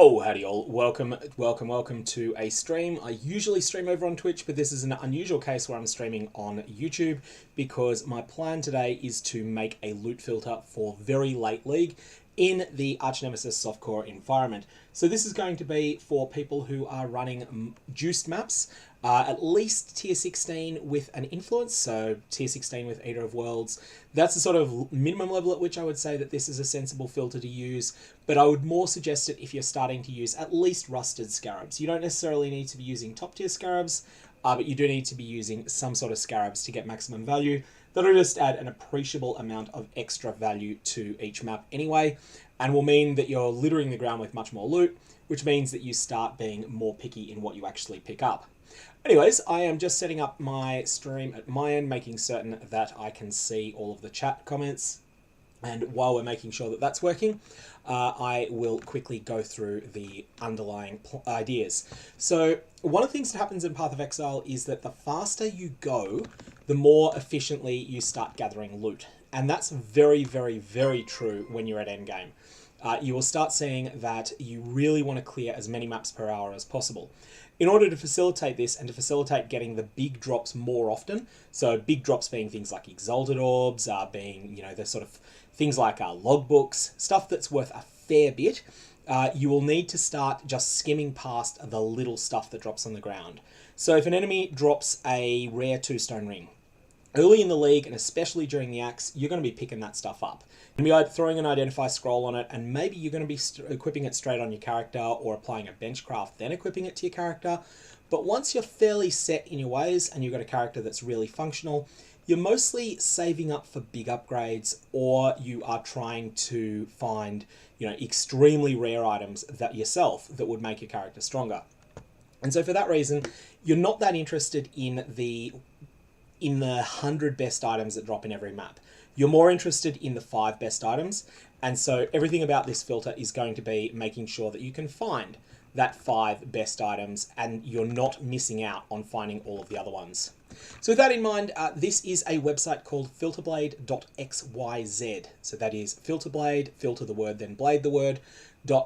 Oh, howdy all. Welcome to a stream. I usually stream over on Twitch, but this is an unusual case where I'm streaming on YouTube because my plan today is to make a loot filter for very late league in the Archnemesis softcore environment. So this is going to be for people who are running juiced maps, at least tier 16 with an influence, so tier 16 with Eater of Worlds. That's the sort of minimum level at which I would say that this is a sensible filter to use, but I would more suggest it if you're starting to use at least rusted Scarabs. You don't necessarily need to be using top tier Scarabs, but you do need to be using some sort of Scarabs to get maximum value. That'll just add an appreciable amount of extra value to each map anyway, and will mean that you're littering the ground with much more loot, which means that you start being more picky in what you actually pick up. Anyways, I am just setting up my stream at my end, making certain that I can see all of the chat comments. And while we're making sure that that's working, I will quickly go through the underlying ideas. So one of the things that happens in Path of Exile is that the faster you go, the more efficiently you start gathering loot. And that's very, very, very true when you're at Endgame. You will start seeing that you really want to clear as many maps per hour as possible. In order to facilitate this and to facilitate getting the big drops more often, so big drops being things like Exalted Orbs, being, the sort of things like logbooks, stuff that's worth a fair bit, you will need to start just skimming past the little stuff that drops on the ground. So if an enemy drops a rare 2-stone ring, early in the league, and especially during the axe, you're going to be picking that stuff up. You're going to be throwing an Identify Scroll on it, and maybe you're going to be equipping it straight on your character, or applying a Benchcraft, then equipping it to your character. But once you're fairly set in your ways, and you've got a character that's really functional, you're mostly saving up for big upgrades, or you are trying to find, extremely rare items that yourself that would make your character stronger. And so for that reason, you're not that interested in the 100 best items that drop in every map. You're more interested in the 5 best items, and so everything about this filter is going to be making sure that you can find that 5 best items and you're not missing out on finding all of the other ones. So with that in mind, this is a website called filterblade.xyz. So that is Filterblade, filter the word, then blade the word,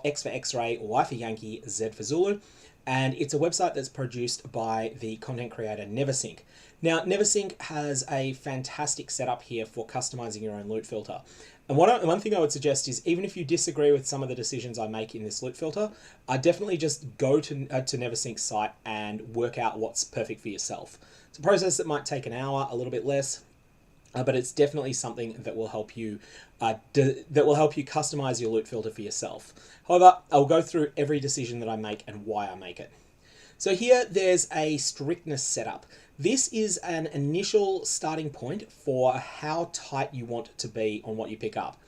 .x for X-ray, Y for Yankee, Z for Zulu. And it's a website that's produced by the content creator Neversink. Now, Neversink has a fantastic setup here for customizing your own loot filter. And one thing I would suggest is, even if you disagree with some of the decisions I make in this loot filter, definitely just go to Neversink's site and work out what's perfect for yourself. It's a process that might take an hour, a little bit less, but it's definitely something that will help you customize your loot filter for yourself. However, I'll go through every decision that I make and why I make it. So here there's a strictness setup. This is an initial starting point for how tight you want it to be on what you pick up.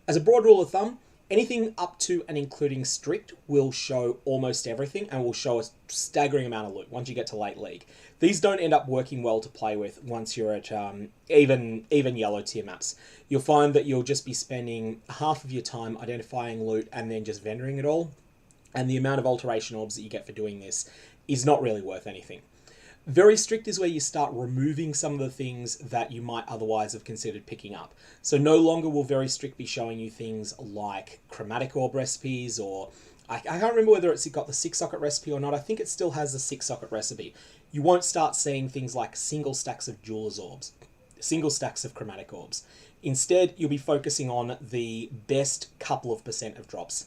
As a broad rule of thumb, anything up to and including strict will show almost everything and will show a staggering amount of loot once you get to late league. These don't end up working well to play with once you're at even yellow tier maps. You'll find that you'll just be spending half of your time identifying loot and then just vendoring it all. And the amount of alteration orbs that you get for doing this is not really worth anything. Very strict is where you start removing some of the things that you might otherwise have considered picking up. So no longer will very strict be showing you things like chromatic orb recipes, or I can't remember whether it's got the 6-socket recipe or not. I think it still has the 6-socket recipe. You won't start seeing things like single stacks of Jeweler's Orbs, single stacks of chromatic orbs. Instead, you'll be focusing on the best couple of % of drops.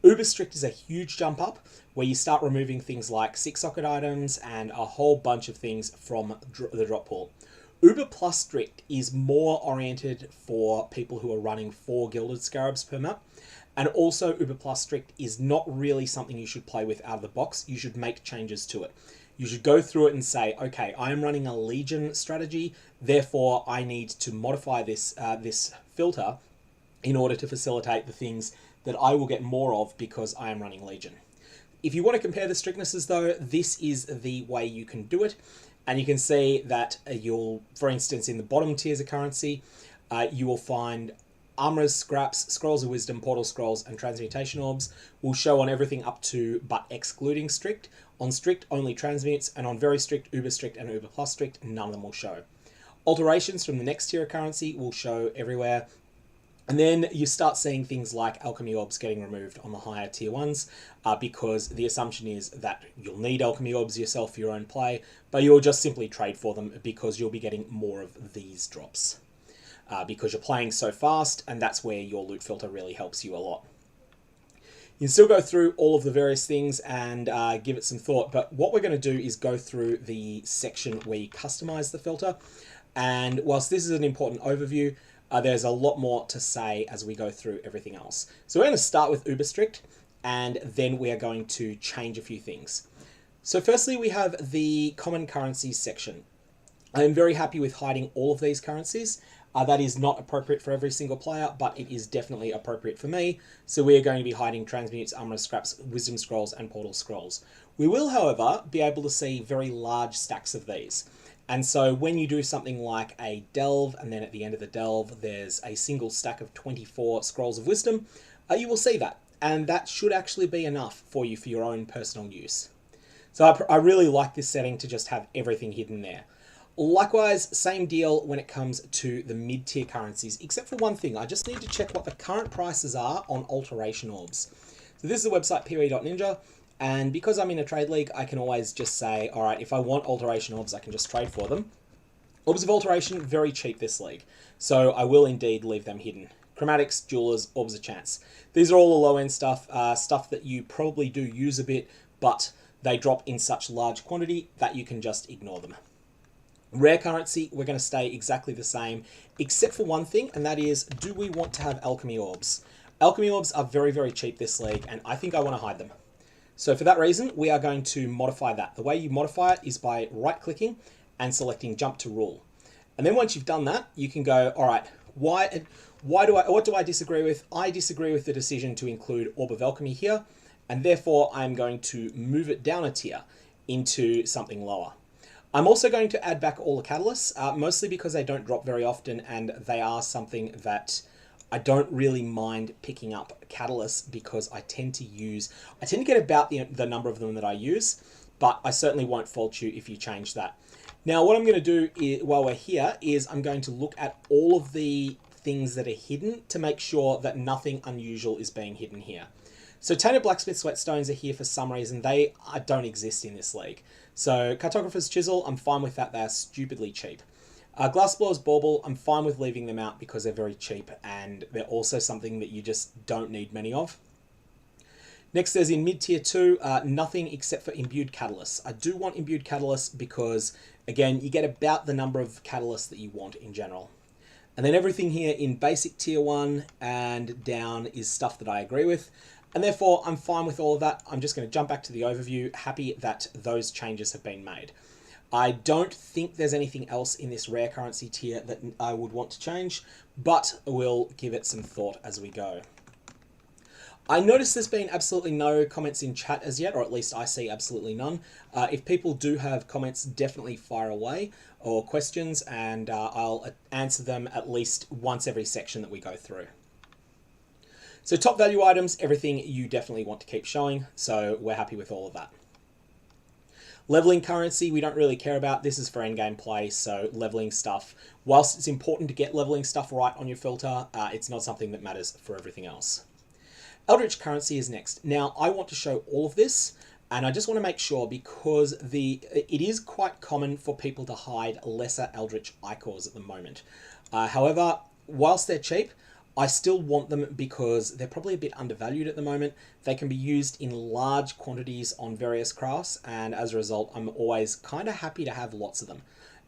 Uber strict is a huge jump up, where you start removing things like 6-socket items and a whole bunch of things from the drop pool. Uber plus strict is more oriented for people who are running 4 gilded scarabs per map. And also Uber plus strict is not really something you should play with out of the box. You should make changes to it. You should go through it and say, okay, I am running a Legion strategy, therefore I need to modify this filter in order to facilitate the things that I will get more of because I am running Legion. If you want to compare the strictnesses though, this is the way you can do it. And you can see that for instance, in the bottom tiers of currency, you will find Armorers, Scraps, Scrolls of Wisdom, Portal Scrolls, and Transmutation Orbs will show on everything up to but excluding strict. On strict, only transmutes, and on very strict, Uber strict, and Uber plus strict, none of them will show. Alterations from the next tier of currency will show everywhere. And then you start seeing things like alchemy orbs getting removed on the higher tier ones, because the assumption is that you'll need alchemy orbs yourself for your own play, but you'll just simply trade for them because you'll be getting more of these drops. Because you're playing so fast, and that's where your loot filter really helps you a lot. You can still go through all of the various things and give it some thought, but what we're going to do is go through the section where you customize the filter. And whilst this is an important overview, there's a lot more to say as we go through everything else. So we're going to start with uber strict, and then we are going to change a few things. So firstly, we have the common currencies section. I am very happy with hiding all of these currencies. That is not appropriate for every single player, but it is definitely appropriate for me. So we are going to be hiding transmutes, armor scraps, wisdom scrolls, and portal scrolls. We will, however, be able to see very large stacks of these. And so when you do something like a delve, and then at the end of the delve, there's a single stack of 24 scrolls of wisdom, you will see that. And that should actually be enough for you for your own personal use. So I really like this setting to just have everything hidden there. Likewise, same deal when it comes to the mid-tier currencies, except for one thing. I just need to check what the current prices are on alteration orbs. So this is the website POE.ninja, and because I'm in a trade league, I can always just say, all right, if I want alteration orbs, I can just trade for them. Orbs of alteration, very cheap this league, so I will indeed leave them hidden. Chromatics, jewelers, orbs of chance. These are all the low-end stuff, stuff that you probably do use a bit, but they drop in such large quantity that you can just ignore them. Rare currency, we're going to stay exactly the same, except for one thing, and that is, do we want to have alchemy orbs? Alchemy orbs are very, very cheap this league, and I think I want to hide them. So for that reason, we are going to modify that. The way you modify it is by right-clicking and selecting Jump to Rule. And then once you've done that, you can go, all right, what do I disagree with? I disagree with the decision to include Orb of Alchemy here, and therefore I'm going to move it down a tier into something lower. I'm also going to add back all the catalysts, mostly because they don't drop very often, and they are something that I don't really mind picking up catalysts because I tend to get about the number of them that I use, but I certainly won't fault you if you change that. Now, what I'm going to do while we're here is I'm going to look at all of the things that are hidden to make sure that nothing unusual is being hidden here. So Tainted Blacksmith Sweatstones are here for some reason. They don't exist in this league. So Cartographer's Chisel, I'm fine with that. They are stupidly cheap. Glassblower's Bauble, I'm fine with leaving them out because they're very cheap and they're also something that you just don't need many of. Next, there's in mid-tier 2, nothing except for Imbued Catalysts. I do want Imbued Catalysts because, again, you get about the number of catalysts that you want in general. And then everything here in basic tier 1 and down is stuff that I agree with. And therefore, I'm fine with all of that. I'm just going to jump back to the overview, happy that those changes have been made. I don't think there's anything else in this rare currency tier that I would want to change, but we'll give it some thought as we go. I noticed there's been absolutely no comments in chat as yet, or at least I see absolutely none. If people do have comments, definitely fire away, or questions, and I'll answer them at least once every section that we go through. So top value items, everything you definitely want to keep showing, so we're happy with all of that. Leveling currency, we don't really care about. This is for endgame play, so leveling stuff, whilst it's important to get leveling stuff right on your filter, it's not something that matters for everything else. Eldritch currency is next. Now, I want to show all of this, and I just want to make sure because it is quite common for people to hide lesser Eldritch Icors at the moment. However, whilst they're cheap, I still want them because they're probably a bit undervalued at the moment. They can be used in large quantities on various crafts, and as a result, I'm always kind of happy to have lots of them.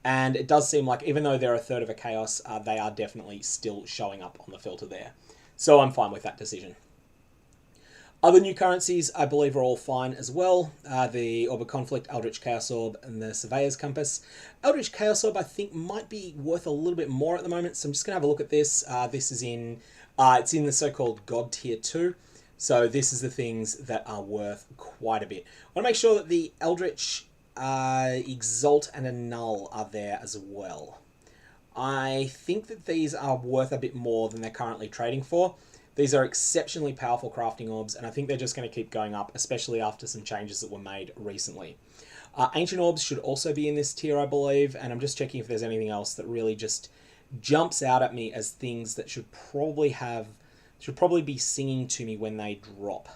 And it does seem like, even though they're a third of a chaos, they are definitely still showing up on the filter there. So I'm fine with that decision. Other new currencies, I believe, are all fine as well. The Orb of Conflict, Eldritch Chaos Orb, and the Surveyor's Compass. Eldritch Chaos Orb, I think, might be worth a little bit more at the moment, so I'm just going to have a look at this. This is it's in the so-called God Tier 2, so this is the things that are worth quite a bit. I want to make sure that the Eldritch, Exalt, and Annul are there as well. I think that these are worth a bit more than they're currently trading for. These are exceptionally powerful crafting orbs, and I think they're just going to keep going up, especially after some changes that were made recently. Ancient orbs should also be in this tier, I believe, and I'm just checking if there's anything else that really just jumps out at me as things that should probably be singing to me when they drop.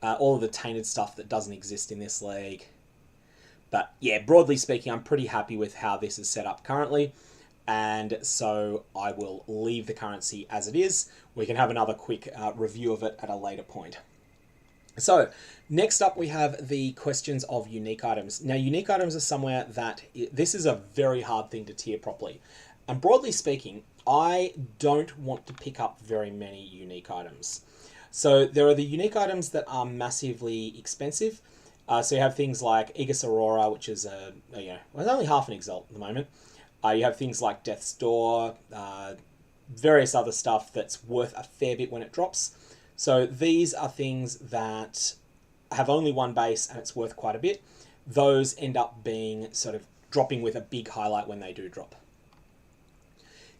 All of the tainted stuff that doesn't exist in this league. But yeah, broadly speaking, I'm pretty happy with how this is set up currently. And so I will leave the currency as it is. We can have another quick review of it at a later point. So next up, we have the questions of unique items. Now, unique items are somewhere that this is a very hard thing to tier properly. And broadly speaking, I don't want to pick up very many unique items. So there are the unique items that are massively expensive. So you have things like Aegis Aurora, which is well, it's only half an Exalt at the moment. You have things like Death's Door, various other stuff that's worth a fair bit when it drops. So these are things that have only one base and it's worth quite a bit. Those end up being sort of dropping with a big highlight when they do drop.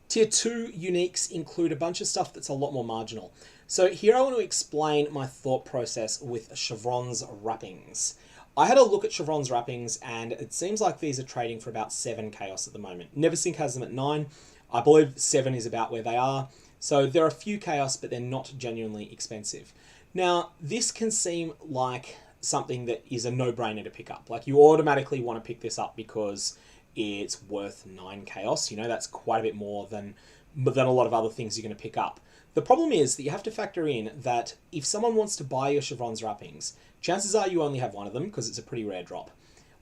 Tier 2 uniques include a bunch of stuff that's a lot more marginal. So here I want to explain my thought process with Chevron's Wrappings. I had a look at Chevron's Wrappings and it seems like these are trading for about 7 Chaos at the moment. Neversink has them at 9. I believe 7 is about where they are. So they're a few Chaos, but they're not genuinely expensive. Now, this can seem like something that is a no-brainer to pick up. Like, you automatically want to pick this up because it's worth 9 Chaos. You know, that's quite a bit more than a lot of other things you're going to pick up. The problem is that you have to factor in that if someone wants to buy your Chevron's Wrappings, chances are you only have one of them because it's a pretty rare drop.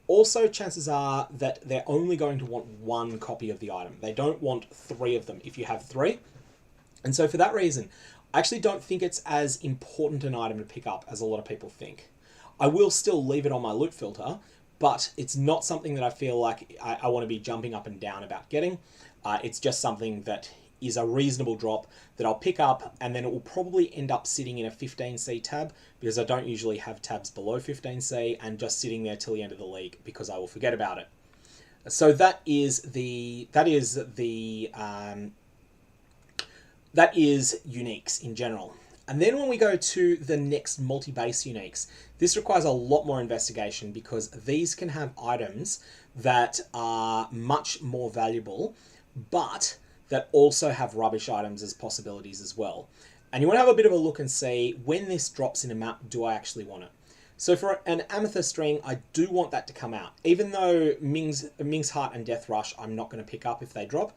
Also, chances are that they're only going to want 1 copy of the item. They don't want 3 of them if you have 3. And so for that reason, I actually don't think it's as important an item to pick up as a lot of people think. I will still leave it on my loot filter, but it's not something that I feel like I want to be jumping up and down about getting. It's just something that is a reasonable drop that I'll pick up, and then it will probably end up sitting in a 15C tab because I don't usually have tabs below 15C, and just sitting there till the end of the league because I will forget about it. So that is uniques in general. And then when we go to the next multi-base uniques, this requires a lot more investigation because these can have items that are much more valuable, but that also have rubbish items as possibilities as well. And you want to have a bit of a look and see when this drops in a map, do I actually want it? So for an Amethyst Ring, I do want that to come out. Even though Ming's Heart and Death Rush, I'm not going to pick up if they drop.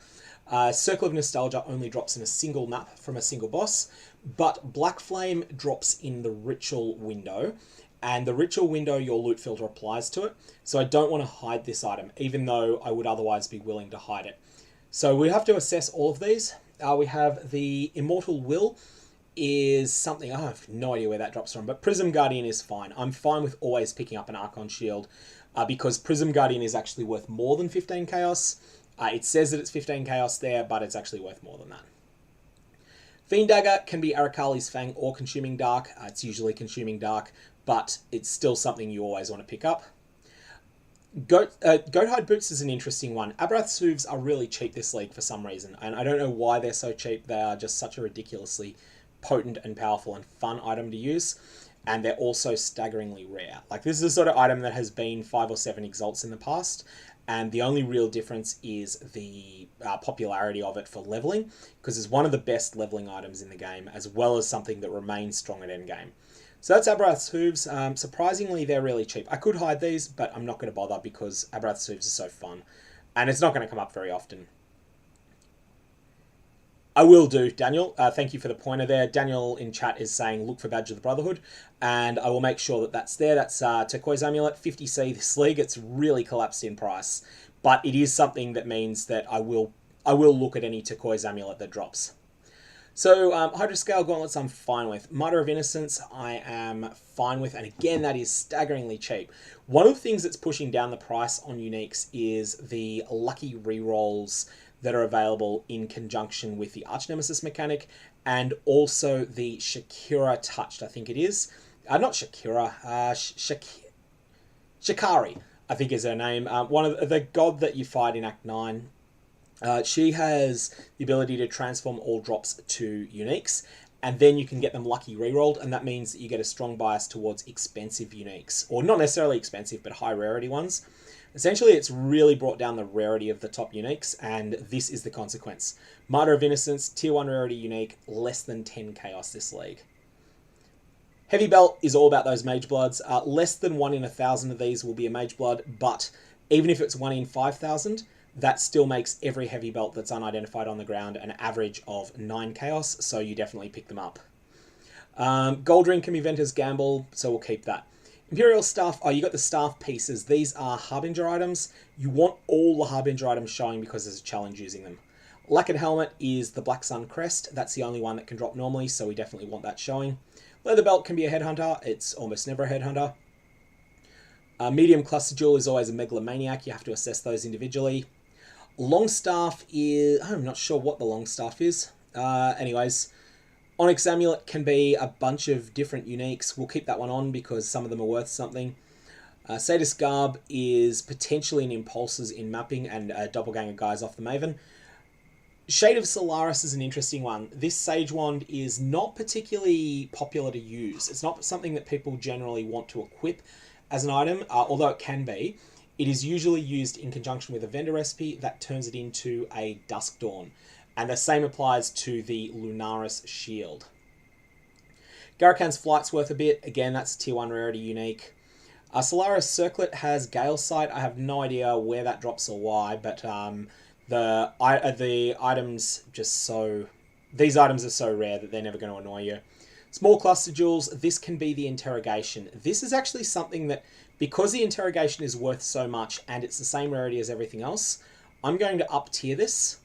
Circle of Nostalgia only drops in a single map from a single boss, but Black Flame drops in the Ritual window, and the Ritual window, your loot filter applies to it. So I don't want to hide this item, even though I would otherwise be willing to hide it. So we have to assess all of these. We have the Immortal Will is something, I have no idea where that drops from, but Prism Guardian is fine. I'm fine with always picking up an Archon Shield because Prism Guardian is actually worth more than 15 Chaos. It says that it's 15 Chaos there, but it's actually worth more than that. Fiend Dagger can be Arakali's Fang or Consuming Dark. It's usually Consuming Dark, but it's still something you always want to pick up. Goathide Boots is an interesting one. Abrath's Hooves are really cheap this league for some reason, and I don't know why they're so cheap. They are just such a ridiculously potent and powerful and fun item to use, and they're also staggeringly rare. Like, this is a sort of item that has been 5 or 7 Exalts in the past, and the only real difference is the popularity of it for leveling, because it's one of the best leveling items in the game, as well as something that remains strong at endgame. So that's Abrath's Hooves. Surprisingly, they're really cheap. I could hide these, but I'm not going to bother because Abrath's Hooves are so fun, and it's not going to come up very often. I will do, Daniel. Thank you for the pointer there. Daniel in chat is saying, look for Badge of the Brotherhood, and I will make sure that that's there. That's Turquoise Amulet, 50C this league. It's really collapsed in price, but it is something that means that I will look at any Turquoise Amulet that drops. So, Hydroscale Gauntlets I'm fine with. Martyr of Innocence I am fine with, and again, that is staggeringly cheap. One of the things that's pushing down the price on uniques is the lucky rerolls that are available in conjunction with the Archnemesis mechanic, and also the Shakira Touched, I think it is. Not Shakira, Shikari, I think is her name. One of the god that you fight in Act 9. She has the ability to transform all drops to uniques, and then you can get them lucky rerolled, and that means that you get a strong bias towards expensive uniques, or not necessarily expensive, but high rarity ones. Essentially, it's really brought down the rarity of the top uniques, and this is the consequence. Martyr of Innocence, tier 1 rarity unique, less than 10 chaos this league. Heavy Belt is all about those Mage Bloods. Less than 1 in 1,000 of these will be a Mage Blood, but even if it's 1 in 5,000, that still makes every Heavy Belt that's unidentified on the ground an average of 9 chaos, so you definitely pick them up. Gold Ring can be Venter's Gamble, so we'll keep that. Imperial Staff, you got the staff pieces. These are Harbinger items. You want all the Harbinger items showing because there's a challenge using them. Lacquered Helmet is the Black Sun Crest. That's the only one that can drop normally, so we definitely want that showing. Leather Belt can be a Headhunter. It's almost never a Headhunter. Medium Cluster Jewel is always a Megalomaniac. You have to assess those individually. Longstaff is... I'm not sure what the Longstaff is. Anyways... Onyx Amulet can be a bunch of different uniques. We'll keep that one on because some of them are worth something. Sadist Garb is potentially an Impulses in mapping and a Doppelganger Guys off the Maven. Shade of Solaris is an interesting one. This Sage Wand is not particularly popular to use. It's not something that people generally want to equip as an item, although it can be. It is usually used in conjunction with a vendor recipe that turns it into a Dusk Dawn. And the same applies to the Lunaris Shield. Garakan's Flight's worth a bit. Again, that's a tier 1 rarity unique. Solaris Circlet has Gale Sight. I have no idea where that drops or why, but the items just so... These items are so rare that they're never going to annoy you. Small Cluster Jewels, this can be the Interrogation. This is actually something that, because the Interrogation is worth so much and it's the same rarity as everything else, I'm going to up tier this.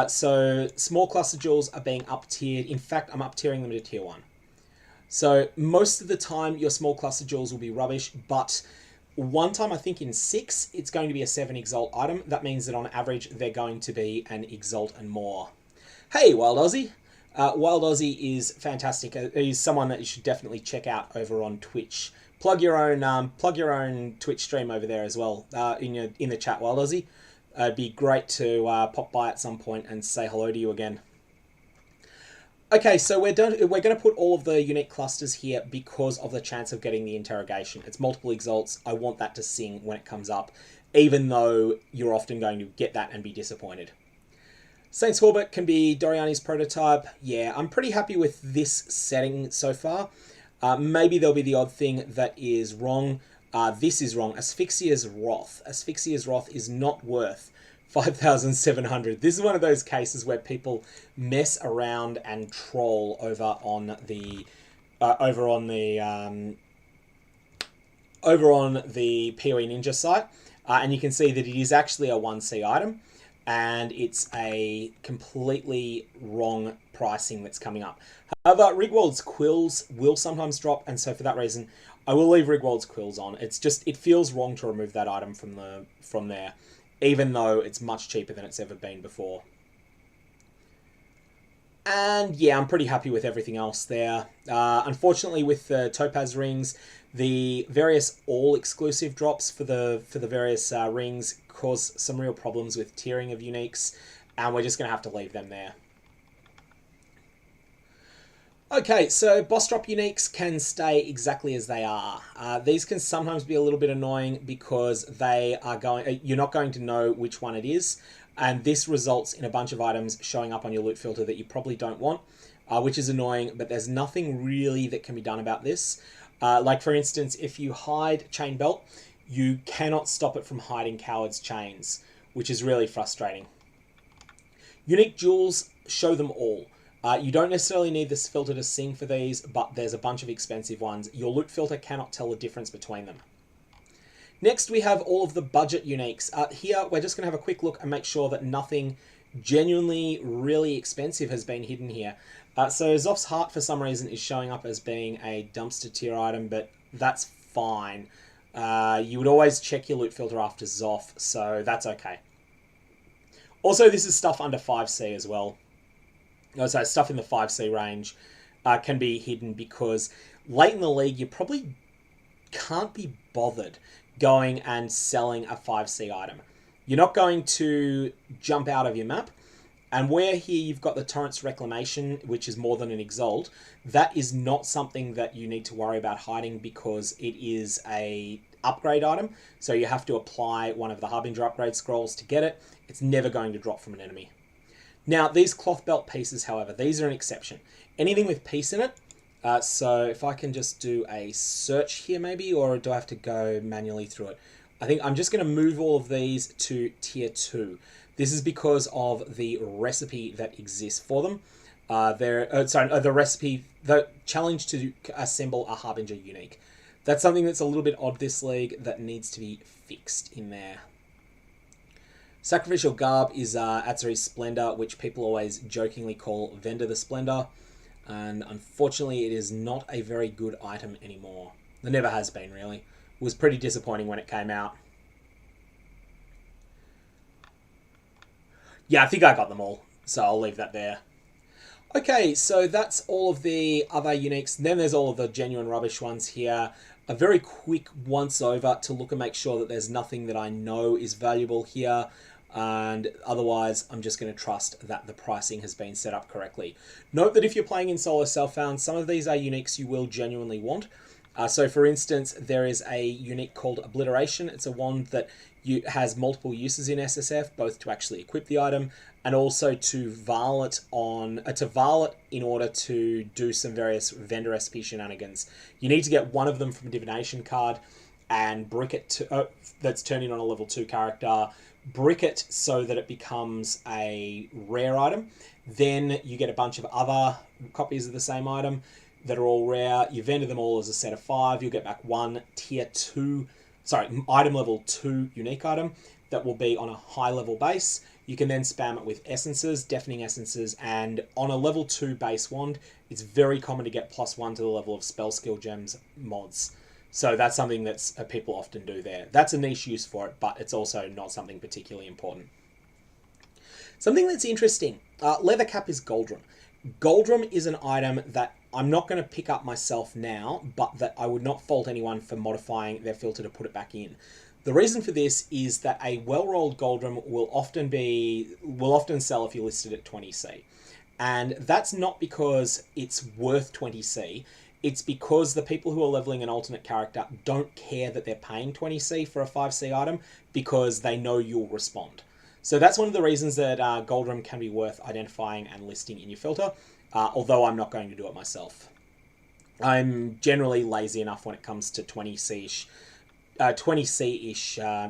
So Small Cluster Jewels are being up tiered. In fact, I'm up tiering them to tier 1. So most of the time, your Small Cluster Jewels will be rubbish, but one time I think in 6, it's going to be a 7 Exalt item. That means that on average, they're going to be an Exalt and more. Hey, Wild Aussie. Wild Aussie is fantastic. He's someone that you should definitely check out over on Twitch. Plug your own Twitch stream over there as well in the chat, Wild Aussie. It'd be great to pop by at some point and say hello to you again. Okay, so we're going to put all of the unique clusters here because of the chance of getting the Interrogation. It's multiple Exalts. I want that to sing when it comes up, even though you're often going to get that and be disappointed. Saints Orbit can be Doriani's prototype. Yeah, I'm pretty happy with this setting so far. Maybe there'll be the odd thing that is wrong. This is wrong. Asphyxia's Wrath. Asphyxia's Wrath is not worth 5,700. This is one of those cases where people mess around and troll over on the POE Ninja site, and you can see that it is actually a 1C item, and it's a completely wrong pricing that's coming up. However, Rigwold's Quills will sometimes drop, and so for that reason, I will leave Rigwold's Quills on. It's just, it feels wrong to remove that item from there, even though it's much cheaper than it's ever been before. And yeah, I'm pretty happy with everything else there. Unfortunately, with the Topaz rings, the various all-exclusive drops for the various rings cause some real problems with tiering of uniques, and we're just going to have to leave them there. Okay, so boss drop uniques can stay exactly as they are. These can sometimes be a little bit annoying because you're not going to know which one it is, and this results in a bunch of items showing up on your loot filter that you probably don't want, which is annoying, but there's nothing really that can be done about this. Like for instance, if you hide Chain Belt, you cannot stop it from hiding Coward's Chains, which is really frustrating. Unique jewels, show them all. You don't necessarily need this filter to sing for these, but there's a bunch of expensive ones. Your loot filter cannot tell the difference between them. Next, we have all of the budget uniques. Here, we're just going to have a quick look and make sure that nothing genuinely really expensive has been hidden here. So Zoph's Heart, for some reason, is showing up as being a dumpster tier item, but that's fine. You would always check your loot filter after Zoph, so that's okay. Also, this is stuff under 5C as well. So stuff in the 5C range can be hidden because late in the league, you probably can't be bothered going and selling a 5C item. You're not going to jump out of your map. And where here you've got the Torrent's Reclamation, which is more than an Exalt, that is not something that you need to worry about hiding because it is a upgrade item, so you have to apply one of the Harbinger upgrade scrolls to get it. It's never going to drop from an enemy. Now, these cloth belt pieces, however, these are an exception. Anything with piece in it, so if I can just do a search here maybe, or do I have to go manually through it? I think I'm just going to move all of these to tier 2. This is because of the recipe that exists for them. The recipe, the challenge to assemble a Harbinger unique. That's something that's a little bit odd this league that needs to be fixed in there. Sacrificial Garb is Atziri's Splendor, which people always jokingly call Vendor the Splendor. And unfortunately, it is not a very good item anymore. It never has been, really. It was pretty disappointing when it came out. Yeah, I think I got them all, so I'll leave that there. Okay, so that's all of the other uniques. Then there's all of the genuine rubbish ones here. A very quick once over to look and make sure that there's nothing that I know is valuable here. And otherwise, I'm just going to trust that the pricing has been set up correctly. Note that if you're playing in solo self-found, some of these are uniques you will genuinely want. So for instance, there is a unique called Obliteration. It's a wand that has multiple uses in SSF, both to actually equip the item and also to varl it in order to do some various vendor SP shenanigans. You need to get one of them from a Divination card and brick it to, that's turning on a level 2 character, brick it so that it becomes a rare item. Then you get a bunch of other copies of the same item that are all rare. You vendor them all as a set of 5. You'll get back one item level 2 unique item that will be on a high level base. You can then spam it with essences, deafening essences, and on a level 2 base wand, it's very common to get +1 to the level of spell skill gems mods. So that's something that people often do there. That's a niche use for it, but it's also not something particularly important. Something that's interesting, Leathercap is Goldrum. Goldrum is an item that I'm not going to pick up myself now, but that I would not fault anyone for modifying their filter to put it back in. The reason for this is that a well-rolled Goldrum will often sell if you list it at 20C. And that's not because it's worth 20C. It's because the people who are leveling an alternate character don't care that they're paying 20C for a 5C item because they know you'll respond. So that's one of the reasons that Goldrum can be worth identifying and listing in your filter, although I'm not going to do it myself. I'm generally lazy enough when it comes to 20C-ish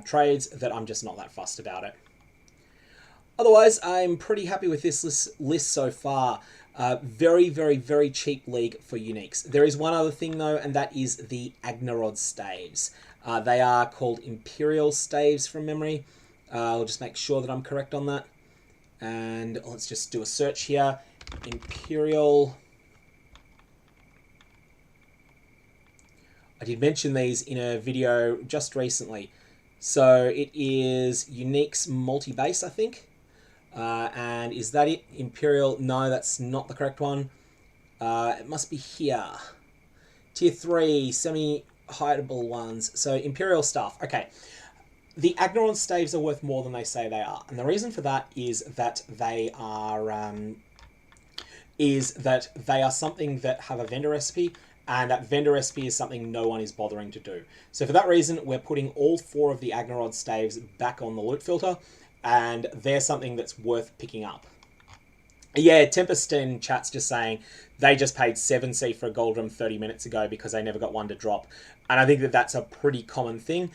trades that I'm just not that fussed about it. Otherwise, I'm pretty happy with this list so far. Very, very, very cheap league for uniques. There is one other thing though, and that is the Agnerod staves. They are called Imperial staves from memory. I'll just make sure that I'm correct on that. And let's just do a search here. Imperial. I did mention these in a video just recently. So it is uniques multi-base, I think. And is that it? Imperial? No, that's not the correct one. It must be here. Tier 3, semi-hideable ones. So Imperial stuff. Okay. The Agnerod staves are worth more than they say they are. And the reason for that is that they are something that have a vendor recipe, and that vendor recipe is something no one is bothering to do. So for that reason, we're putting all 4 of the Agnerod staves back on the loot filter, and they're something that's worth picking up. Yeah, Tempest in chat's just saying they just paid 7C for a Goldrum 30 minutes ago because they never got one to drop. And I think that that's a pretty common thing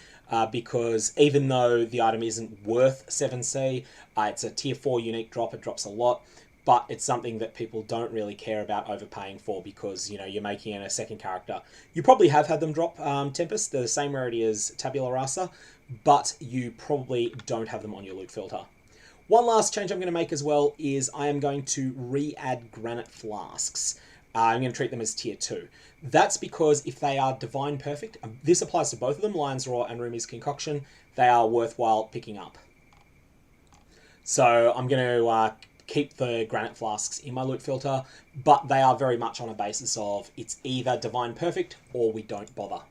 because even though the item isn't worth 7C, it's a tier 4 unique drop, it drops a lot, but it's something that people don't really care about overpaying for because, you know, you're making it a second character. You probably have had them drop Tempest, they're the same rarity as Tabula Rasa, but you probably don't have them on your loot filter. One last change I'm going to make as well is I am going to re-add granite flasks. I'm going to treat them as tier 2. That's because if they are divine perfect, this applies to both of them, Lion's Roar and Rumi's Concoction, they are worthwhile picking up. So I'm going to keep the granite flasks in my loot filter, but they are very much on a basis of it's either divine perfect or we don't bother.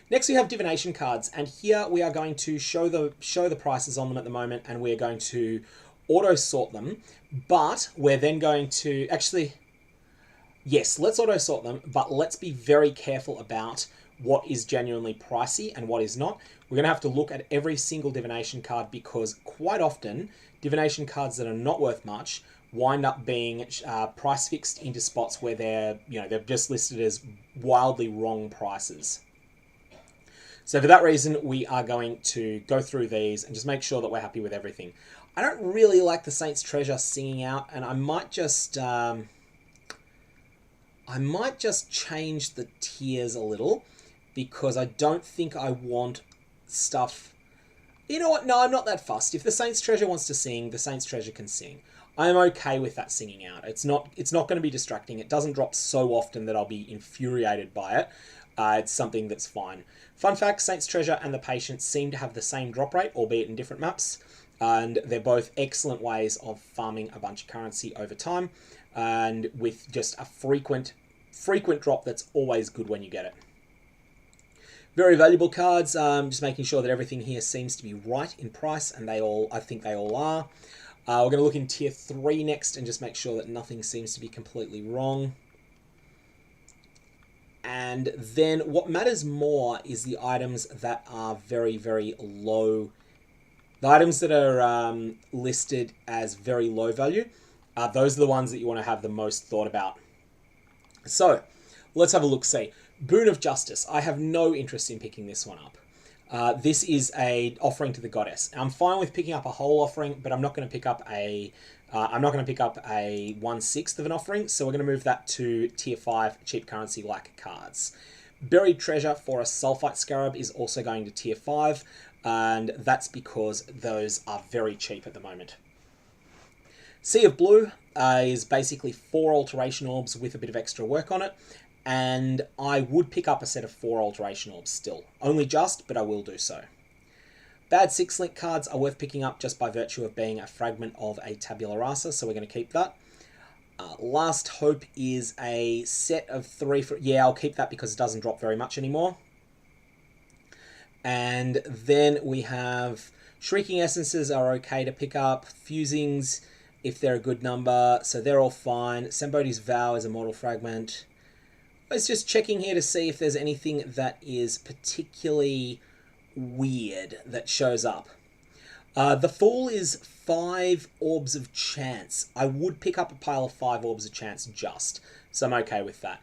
Next we have divination cards, and here we are going to show the prices on them at the moment, and we're going to auto sort them, but we're then going to actually, yes, let's auto sort them, but let's be very careful about what is genuinely pricey and what is not. We're going to have to look at every single divination card, because quite often divination cards that are not worth much wind up being price fixed into spots where they're just listed as wildly wrong prices. So for that reason, we are going to go through these and just make sure that we're happy with everything. I don't really like the Saint's Treasure singing out, and I might just change the tiers a little, because I don't think I want stuff. You know what? No, I'm not that fussed. If the Saint's Treasure wants to sing, the Saint's Treasure can sing. I'm okay with that singing out. It's not going to be distracting. It doesn't drop so often that I'll be infuriated by it. It's something that's fine. Fun fact, Saint's Treasure and the Patient seem to have the same drop rate, albeit in different maps. And they're both excellent ways of farming a bunch of currency over time, and with just a frequent drop that's always good when you get it. Very valuable cards, just making sure that everything here seems to be right in price, and I think they all are. We're going to look in tier 3 next and just make sure that nothing seems to be completely wrong. And then what matters more is the items that are very, very low. The items that are listed as very low value, those are the ones that you want to have the most thought about. So let's have a look-see. Boon of Justice. I have no interest in picking this one up. This is a offering to the goddess. I'm fine with picking up a whole offering, but I'm not going to pick up a 1/6 of an offering. So we're going to move that to tier 5 cheap currency like cards. Buried Treasure for a Sulfite Scarab is also going to tier 5, and that's because those are very cheap at the moment. Sea of Blue is basically 4 alteration orbs with a bit of extra work on it. And I would pick up a set of 4 alteration orbs still. Only just, but I will do so. Bad 6-link cards are worth picking up just by virtue of being a fragment of a tabula rasa, so we're going to keep that. Last Hope is a set of 3... Yeah, I'll keep that because it doesn't drop very much anymore. And then we have Shrieking Essences are okay to pick up. Fusings, if they're a good number, so they're all fine. Sembodi's Vow is a mortal fragment. I was just checking here to see if there's anything that is particularly weird that shows up. The Fool is 5 Orbs of Chance. I would pick up a pile of 5 Orbs of Chance just, so I'm okay with that.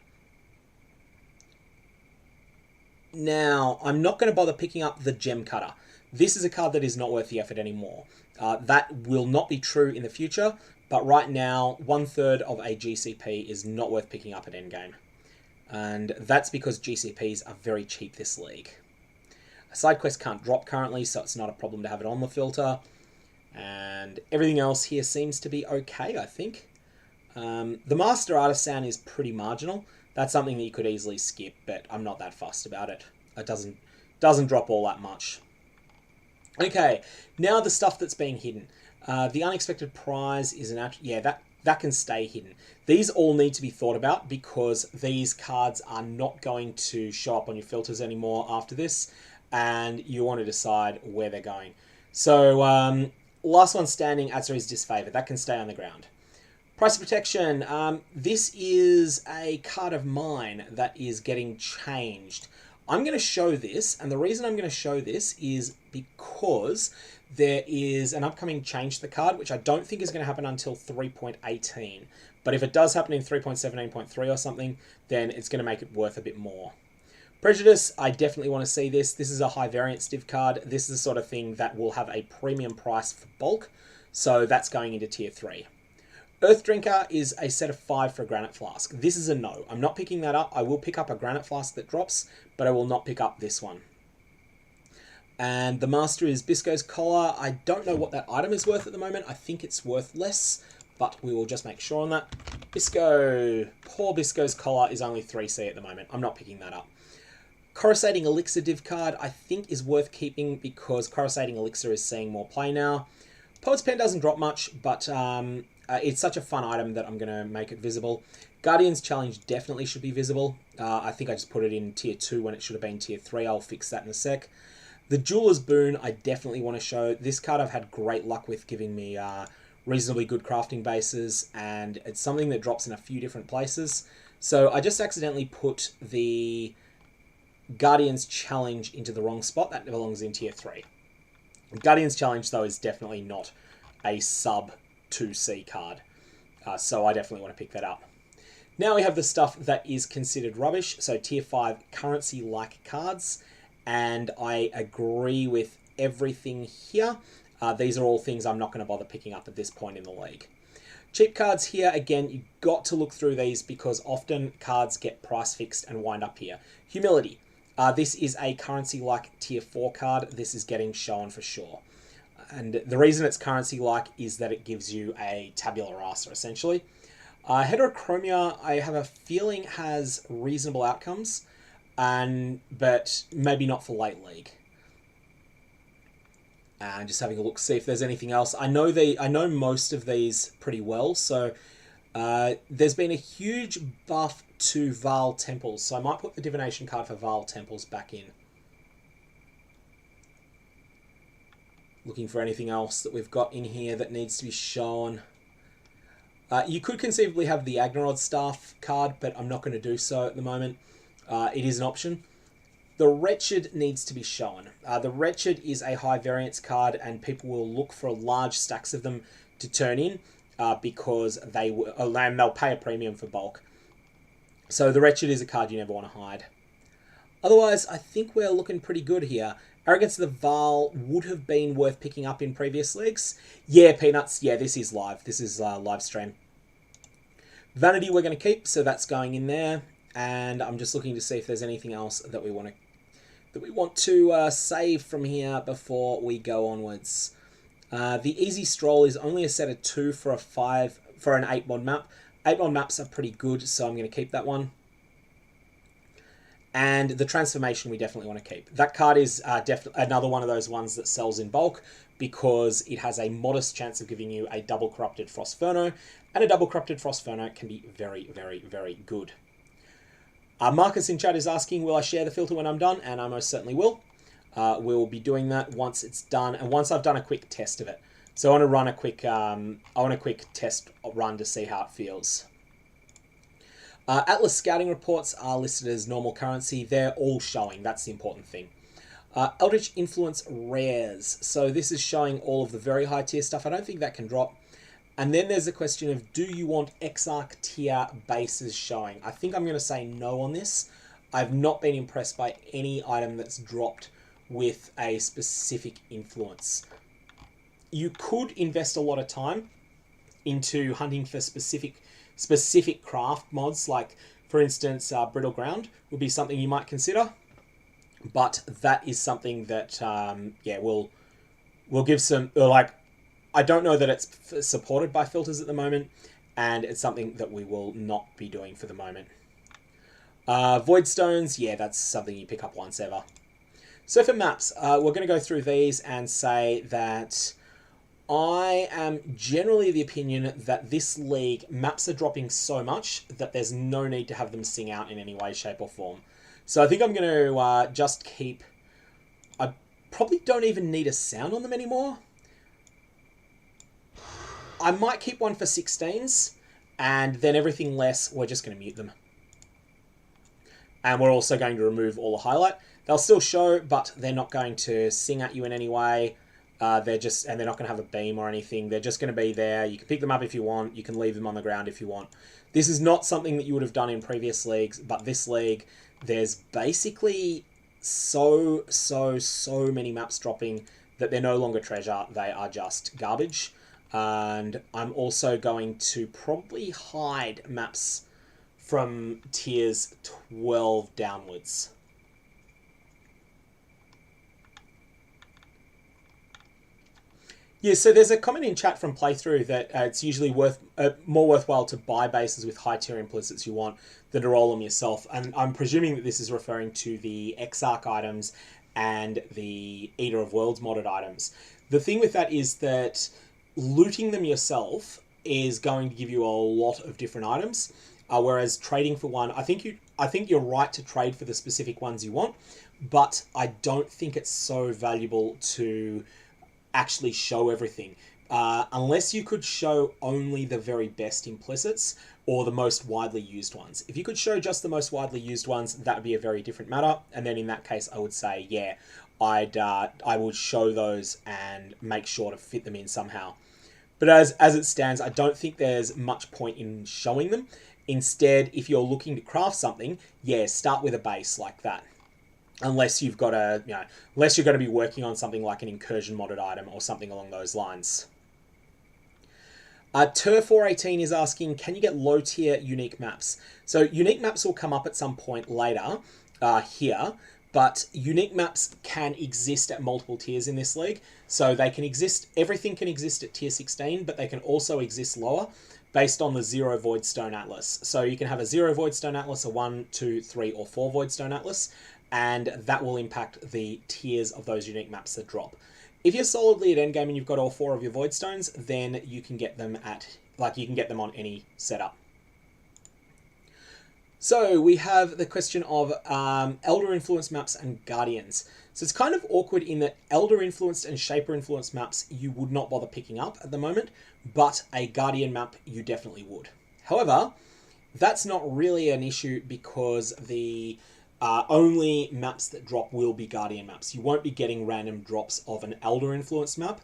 Now, I'm not going to bother picking up the Gem Cutter. This is a card that is not worth the effort anymore. That will not be true in the future, but right now, 1/3 of a GCP is not worth picking up at Endgame. And that's because GCPs are very cheap this league. A side quest can't drop currently, so it's not a problem to have it on the filter. And everything else here seems to be okay, I think. The Master Artisan is pretty marginal. That's something that you could easily skip, but I'm not that fussed about it. It doesn't drop all that much. Okay, now the stuff that's being hidden. The Unexpected Prize is an... Yeah, that can stay hidden. These all need to be thought about because these cards are not going to show up on your filters anymore after this, and you want to decide where they're going. So, last one standing, Azri's Disfavor. That can stay on the ground. Price of Protection. This is a card of mine that is getting changed. I'm going to show this, and the reason I'm going to show this is because there is an upcoming change to the card, which I don't think is going to happen until 3.18. But if it does happen in 3.17.3 or something, then it's going to make it worth a bit more. Prejudice, I definitely want to see this. This is a high variance div card. This is the sort of thing that will have a premium price for bulk, so that's going into tier 3. Earth Drinker is a set of 5 for a Granite Flask. This is a no. I'm not picking that up. I will pick up a Granite Flask that drops, but I will not pick up this one. And the Master is Bisco's Collar. I don't know what that item is worth at the moment. I think it's worth less, but we will just make sure on that. Bisco. Poor Bisco's Collar is only 3C at the moment. I'm not picking that up. Coruscating Elixir div card I think is worth keeping because Coruscating Elixir is seeing more play now. Poet's Pen doesn't drop much, but it's such a fun item that I'm going to make it visible. Guardian's Challenge definitely should be visible. I think I just put it in tier 2 when it should have been tier 3. I'll fix that in a sec. The Jeweler's Boon I definitely want to show. This card I've had great luck with giving me reasonably good crafting bases, and it's something that drops in a few different places. So I just accidentally put the Guardian's Challenge into the wrong spot. That belongs in tier 3. Guardian's Challenge, though, is definitely not a sub 2C card. So I definitely want to pick that up. Now we have the stuff that is considered rubbish. So tier 5 currency-like cards. And I agree with everything here. These are all things I'm not going to bother picking up at this point in the league. Cheap cards here, again, you've got to look through these because often cards get price fixed and wind up here. Humility. This is a currency-like tier 4 card. This is getting shown for sure. And the reason it's currency-like is that it gives you a tabula rasa, essentially. Heterochromia, I have a feeling, has reasonable outcomes, but maybe not for late league. And just having a look, see if there's anything else. I know most of these pretty well, so there's been a huge buff to Vaal Temples, so I might put the Divination card for Vaal Temples back in. Looking for anything else that we've got in here that needs to be shown. You could conceivably have the Agnerod Staff card, but I'm not going to do so at the moment. It is an option. The Wretched needs to be shown. The Wretched is a high variance card, and people will look for large stacks of them to turn in because they'll pay a premium for bulk. So the Wretched is a card you never want to hide. Otherwise, I think we're looking pretty good here. Arrogance of the Vaal would have been worth picking up in previous leagues. Yeah, Peanuts. Yeah, this is live. This is live stream. Vanity we're going to keep, so that's going in there. And I'm just looking to see if there's anything else that we want to save from here before we go onwards. The Easy Stroll is only a set of 2 for an 8 mod map. 8 mod maps are pretty good, so I'm going to keep that one. And the Transformation we definitely want to keep. That card is definitely another one of those ones that sells in bulk because it has a modest chance of giving you a double Corrupted Frostferno, and a double Corrupted Frostferno can be very, very, very good. Marcus in chat is asking, will I share the filter when I'm done? And I most certainly will. We'll be doing that once it's done, and once I've done a quick test of it. So I want to run a quick, test run to see how it feels. Atlas Scouting Reports are listed as normal currency. They're all showing. That's the important thing. Eldritch Influence Rares. So this is showing all of the very high tier stuff. I don't think that can drop. And then there's the question of, do you want Exarch tier bases showing? I think I'm going to say no on this. I've not been impressed by any item that's dropped with a specific influence. You could invest a lot of time into hunting for specific craft mods, like, for instance, Brittle Ground would be something you might consider. But that is something that, will give some, I don't know that it's supported by filters at the moment, and it's something that we will not be doing for the moment. Void Stones, yeah, that's something you pick up once ever. So for maps, we're going to go through these and say that I am generally of the opinion that this league, maps are dropping so much that there's no need to have them sing out in any way, shape or form. So I think I'm going to just keep... I probably don't even need a sound on them anymore. I might keep one for 16s, and then everything less, we're just going to mute them. And we're also going to remove all the highlight. They'll still show, but they're not going to sing at you in any way. They're not going to have a beam or anything. They're just going to be there. You can pick them up if you want. You can leave them on the ground if you want. This is not something that you would have done in previous leagues, but this league, there's basically so many maps dropping that they're no longer treasure. They are just garbage. And I'm also going to probably hide maps from tiers 12 downwards. Yeah, so there's a comment in chat from Playthrough that it's usually more worthwhile to buy bases with high tier implicits you want than to roll them yourself. And I'm presuming that this is referring to the Exarch items and the Eater of Worlds modded items. The thing with that is that looting them yourself is going to give you a lot of different items, whereas trading for one, I think you're right to trade for the specific ones you want, but I don't think it's so valuable to actually show everything. unless you could show only the very best implicits or the most widely used ones. If you could show just the most widely used ones, that would be a very different matter. And then in that case, I would say, yeah, I would show those and make sure to fit them in somehow. But as it stands, I don't think there's much point in showing them. Instead, if you're looking to craft something, yeah, start with a base like that. Unless you've got a, unless you're going to be working on something like an incursion modded item or something along those lines. Tur418 is asking, can you get low tier unique maps? So unique maps will come up at some point later here, but unique maps can exist at multiple tiers in this league. So they can exist, everything can exist at tier 16, but they can also exist lower based on the 0 Voidstone Atlas. So you can have a 0 Voidstone Atlas, a 1, 2, 3, or 4 Voidstone Atlas, and that will impact the tiers of those unique maps that drop. If you're solidly at endgame and you've got all 4 of your Voidstones, then you can get them at, you can get them on any setup. So we have the question of Elder Influence maps and Guardians. So it's kind of awkward in that Elder Influenced and Shaper Influenced maps you would not bother picking up at the moment, but a Guardian map you definitely would. However, that's not really an issue because the only maps that drop will be Guardian maps. You won't be getting random drops of an Elder Influence map,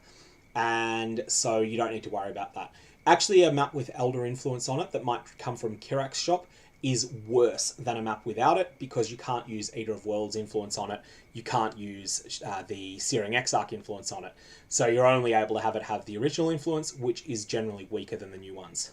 and so you don't need to worry about that. Actually, a map with Elder Influence on it that might come from Kirak's shop is worse than a map without it because you can't use Eater of Worlds influence on it. You can't use the Searing Exarch influence on it. So you're only able to have it have the original influence, which is generally weaker than the new ones.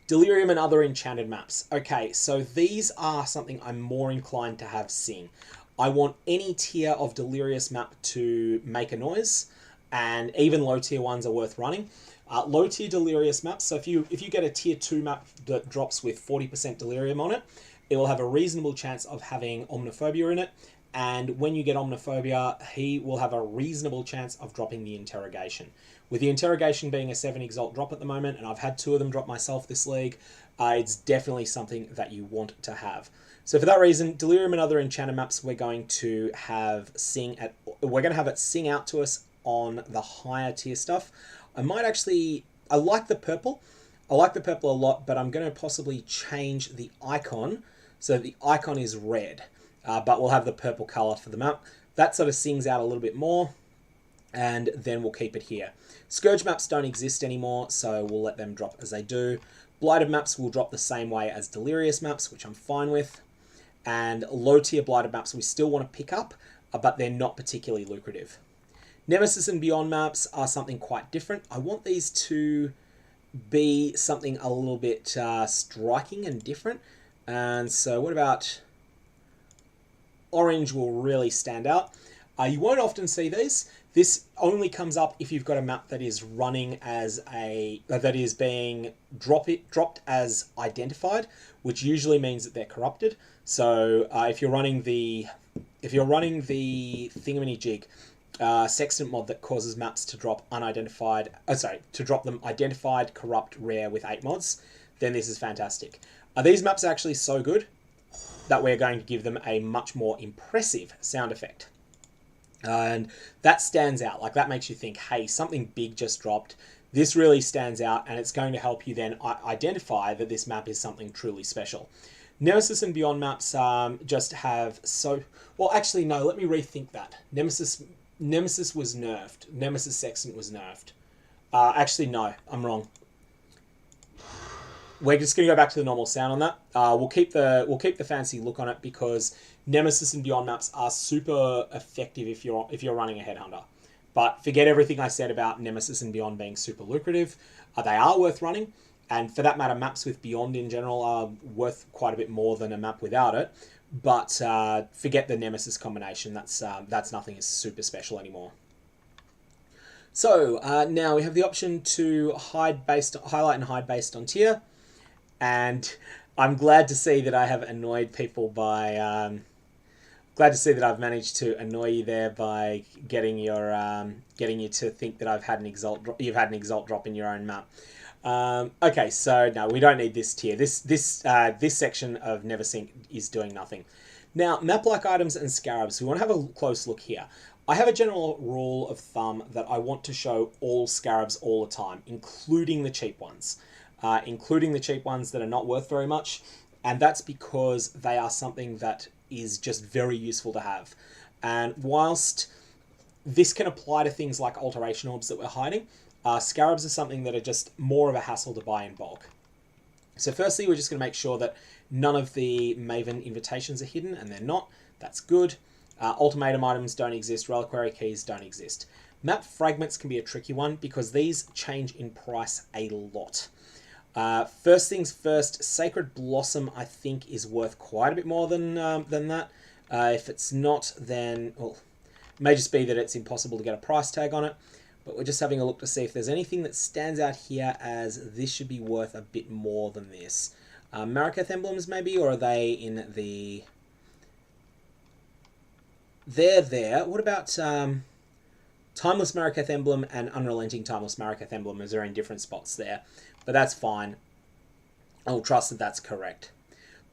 Delirium and other enchanted maps. Okay, so these are something I'm more inclined to have sing. I want any tier of Delirious map to make a noise, and even low tier ones are worth running. Low tier Delirious maps, so if you get a tier 2 map that drops with 40% Delirium on it, it will have a reasonable chance of having Omniphobia in it, and when you get Omniphobia, he will have a reasonable chance of dropping the Interrogation. With the Interrogation being a 7 Exalt drop at the moment, and I've had 2 of them drop myself this league, it's definitely something that you want to have. So for that reason, Delirium and other enchanted maps, we're going to have it sing out to us on the higher tier stuff. I like the purple. I like the purple a lot, but I'm going to possibly change the icon so the icon is red, but we'll have the purple color for the map. That sort of sings out a little bit more, and then we'll keep it here. Scourge maps don't exist anymore, so we'll let them drop as they do. Blighted maps will drop the same way as Delirious maps, which I'm fine with. And low tier Blighted maps we still want to pick up, but they're not particularly lucrative. Nemesis and Beyond maps are something quite different. I want these to be something a little bit striking and different. And so what about Orange will really stand out. You won't often see these. This only comes up if you've got a map that is running as that is being dropped as identified, which usually means that they're corrupted. So if you're running the thingamajig sextant mod that causes maps to drop unidentified, to drop them identified, corrupt, rare with 8 mods, then this is fantastic. These maps are actually so good that we're going to give them a much more impressive sound effect. And that stands out. Like, that makes you think, hey, something big just dropped. This really stands out, and it's going to help you then identify that this map is something truly special. Nemesis and Beyond maps just have so... Well, actually, no, let me rethink that. Nemesis was nerfed. Nemesis Sextant was nerfed. Actually, no, I'm wrong. We're just going to go back to the normal sound on that. We'll keep the fancy look on it because Nemesis and Beyond maps are super effective if you're running a Headhunter. But forget everything I said about Nemesis and Beyond being super lucrative. They are worth running, and for that matter, maps with Beyond in general are worth quite a bit more than a map without it. But forget the Nemesis combination. That's nothing super special anymore. So now we have the option to highlight and hide based on tier. And I'm glad to see that I have annoyed people by... glad to see that I've managed to annoy you there by getting you to think that I've had you've had an Exalt drop in your own map. Okay, so no, we don't need this tier. This section of Never Sink is doing nothing. Now, map-like items and Scarabs. We want to have a close look here. I have a general rule of thumb that I want to show all Scarabs all the time, including the cheap ones. Including the cheap ones that are not worth very much, and that's because they are something that is just very useful to have. And whilst this can apply to things like alteration orbs that we're hiding, Scarabs are something that are just more of a hassle to buy in bulk. So firstly, we're just going to make sure that none of the Maven invitations are hidden, and they're not. That's good. Ultimatum items don't exist. Reliquary keys don't exist. Map fragments can be a tricky one because these change in price a lot. First things first, Sacred Blossom I think is worth quite a bit more than that. If it's not, then well, it may just be that it's impossible to get a price tag on it. But we're just having a look to see if there's anything that stands out here as this should be worth a bit more than this. Mariketh emblems maybe, or are they in the... They're there. What about Timeless Mariketh Emblem and Unrelenting Timeless Mariketh Emblem? Are in different spots there, but that's fine. I'll trust that that's correct.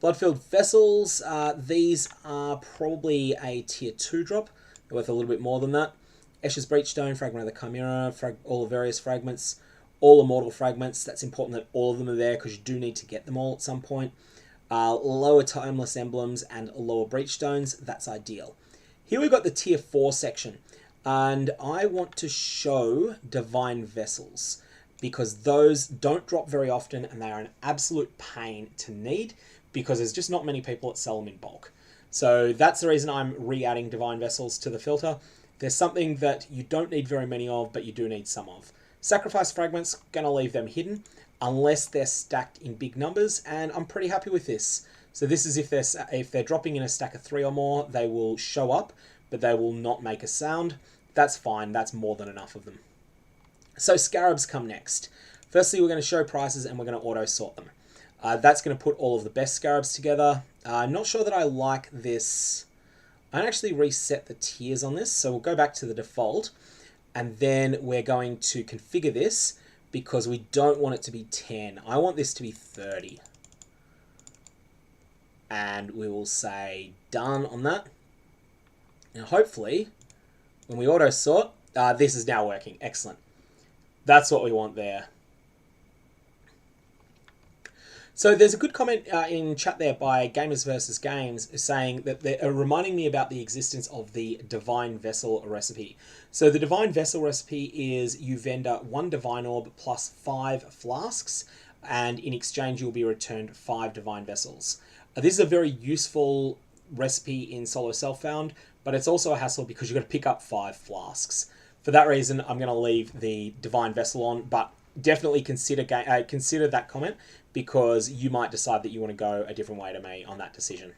Blood-Filled Vessels, these are probably a tier 2 drop. They're worth a little bit more than that. Escher's Breachstone, Fragment of the Chimera, all the various fragments, all immortal fragments. That's important that all of them are there because you do need to get them all at some point. Lower Timeless Emblems and lower Breachstones, that's ideal. Here we've got the tier 4 section, and I want to show Divine Vessels because those don't drop very often and they are an absolute pain to need because there's just not many people that sell them in bulk. So that's the reason I'm re-adding Divine Vessels to the filter. There's something that you don't need very many of, but you do need some of. Sacrifice Fragments, going to leave them hidden unless they're stacked in big numbers, and I'm pretty happy with this. So this is if they're dropping in a stack of 3 or more, they will show up, but they will not make a sound. That's fine. That's more than enough of them. So Scarabs come next. Firstly, we're going to show prices and we're going to auto sort them. That's going to put all of the best Scarabs together. I'm not sure that I like this. I actually reset the tiers on this, so we'll go back to the default, and then we're going to configure this because we don't want it to be 10. I want this to be 30. And we will say done on that. Now hopefully, when we auto sort, this is now working. Excellent. That's what we want there. So there's a good comment in chat there by Gamers vs Games saying that they're reminding me about the existence of the Divine Vessel recipe. So the Divine Vessel recipe is you vendor 1 Divine Orb plus 5 Flasks, and in exchange you'll be returned 5 Divine Vessels. This is a very useful recipe in solo self-found, but it's also a hassle because you've got to pick up 5 Flasks. For that reason, I'm going to leave the Divine Vessel on, but definitely consider that comment because you might decide that you want to go a different way to me on that decision.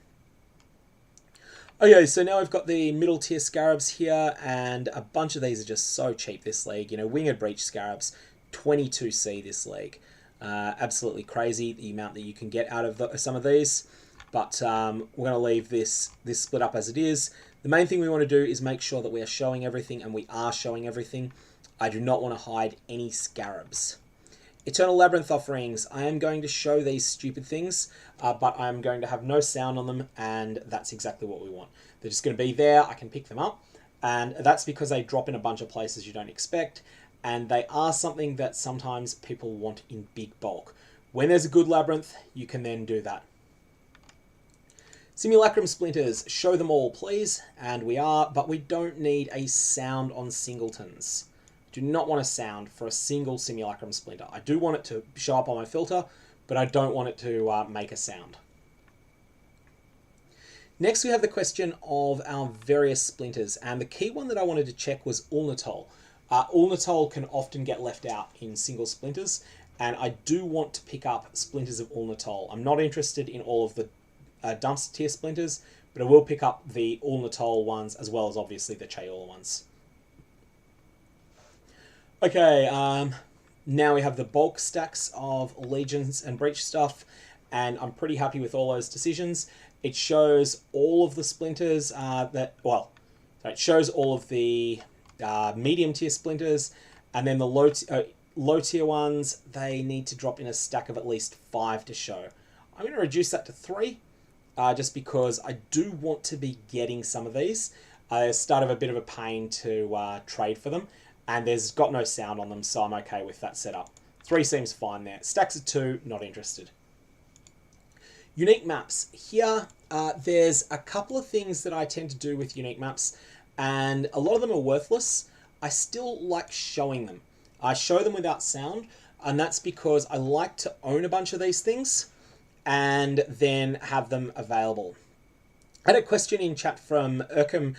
Okay, so now we've got the middle tier Scarabs here, and a bunch of these are just so cheap this league. You know, Winged Breach Scarabs, 22C this league. Absolutely crazy the amount that you can get out of some of these. But we're going to leave this split up as it is. The main thing we want to do is make sure that we are showing everything, and we are showing everything. I do not want to hide any Scarabs. Eternal Labyrinth offerings. I am going to show these stupid things, but I'm going to have no sound on them, and that's exactly what we want. They're just going to be there. I can pick them up, and that's because they drop in a bunch of places you don't expect, and they are something that sometimes people want in big bulk. When there's a good Labyrinth, you can then do that. Simulacrum Splinters, show them all, please. And we are, but we don't need a sound on singletons. Do not want a sound for a single Simulacrum Splinter. I do want it to show up on my filter, but I don't want it to make a sound. Next, we have the question of our various splinters, and the key one that I wanted to check was Ulnatol. Ulnatol can often get left out in single splinters, and I do want to pick up splinters of Ulnatol. I'm not interested in all of the dumpster tier splinters, but I will pick up the Ulnatol ones as well as obviously the Chaeol ones. Okay, now we have the bulk stacks of Legions and Breach stuff, and I'm pretty happy with all those decisions. It shows all of the splinters it shows all of the medium tier splinters, and then the low tier ones, they need to drop in a stack of at least 5 to show. I'm going to reduce that to 3, just because I do want to be getting some of these. Start of a bit of a pain to trade for them, and there's got no sound on them, so I'm okay with that setup. 3 seems fine there. Stacks of 2, not interested. Unique maps. Here, there's a couple of things that I tend to do with unique maps, and a lot of them are worthless. I still like showing them. I show them without sound, and that's because I like to own a bunch of these things and then have them available. I had a question in chat from Urkham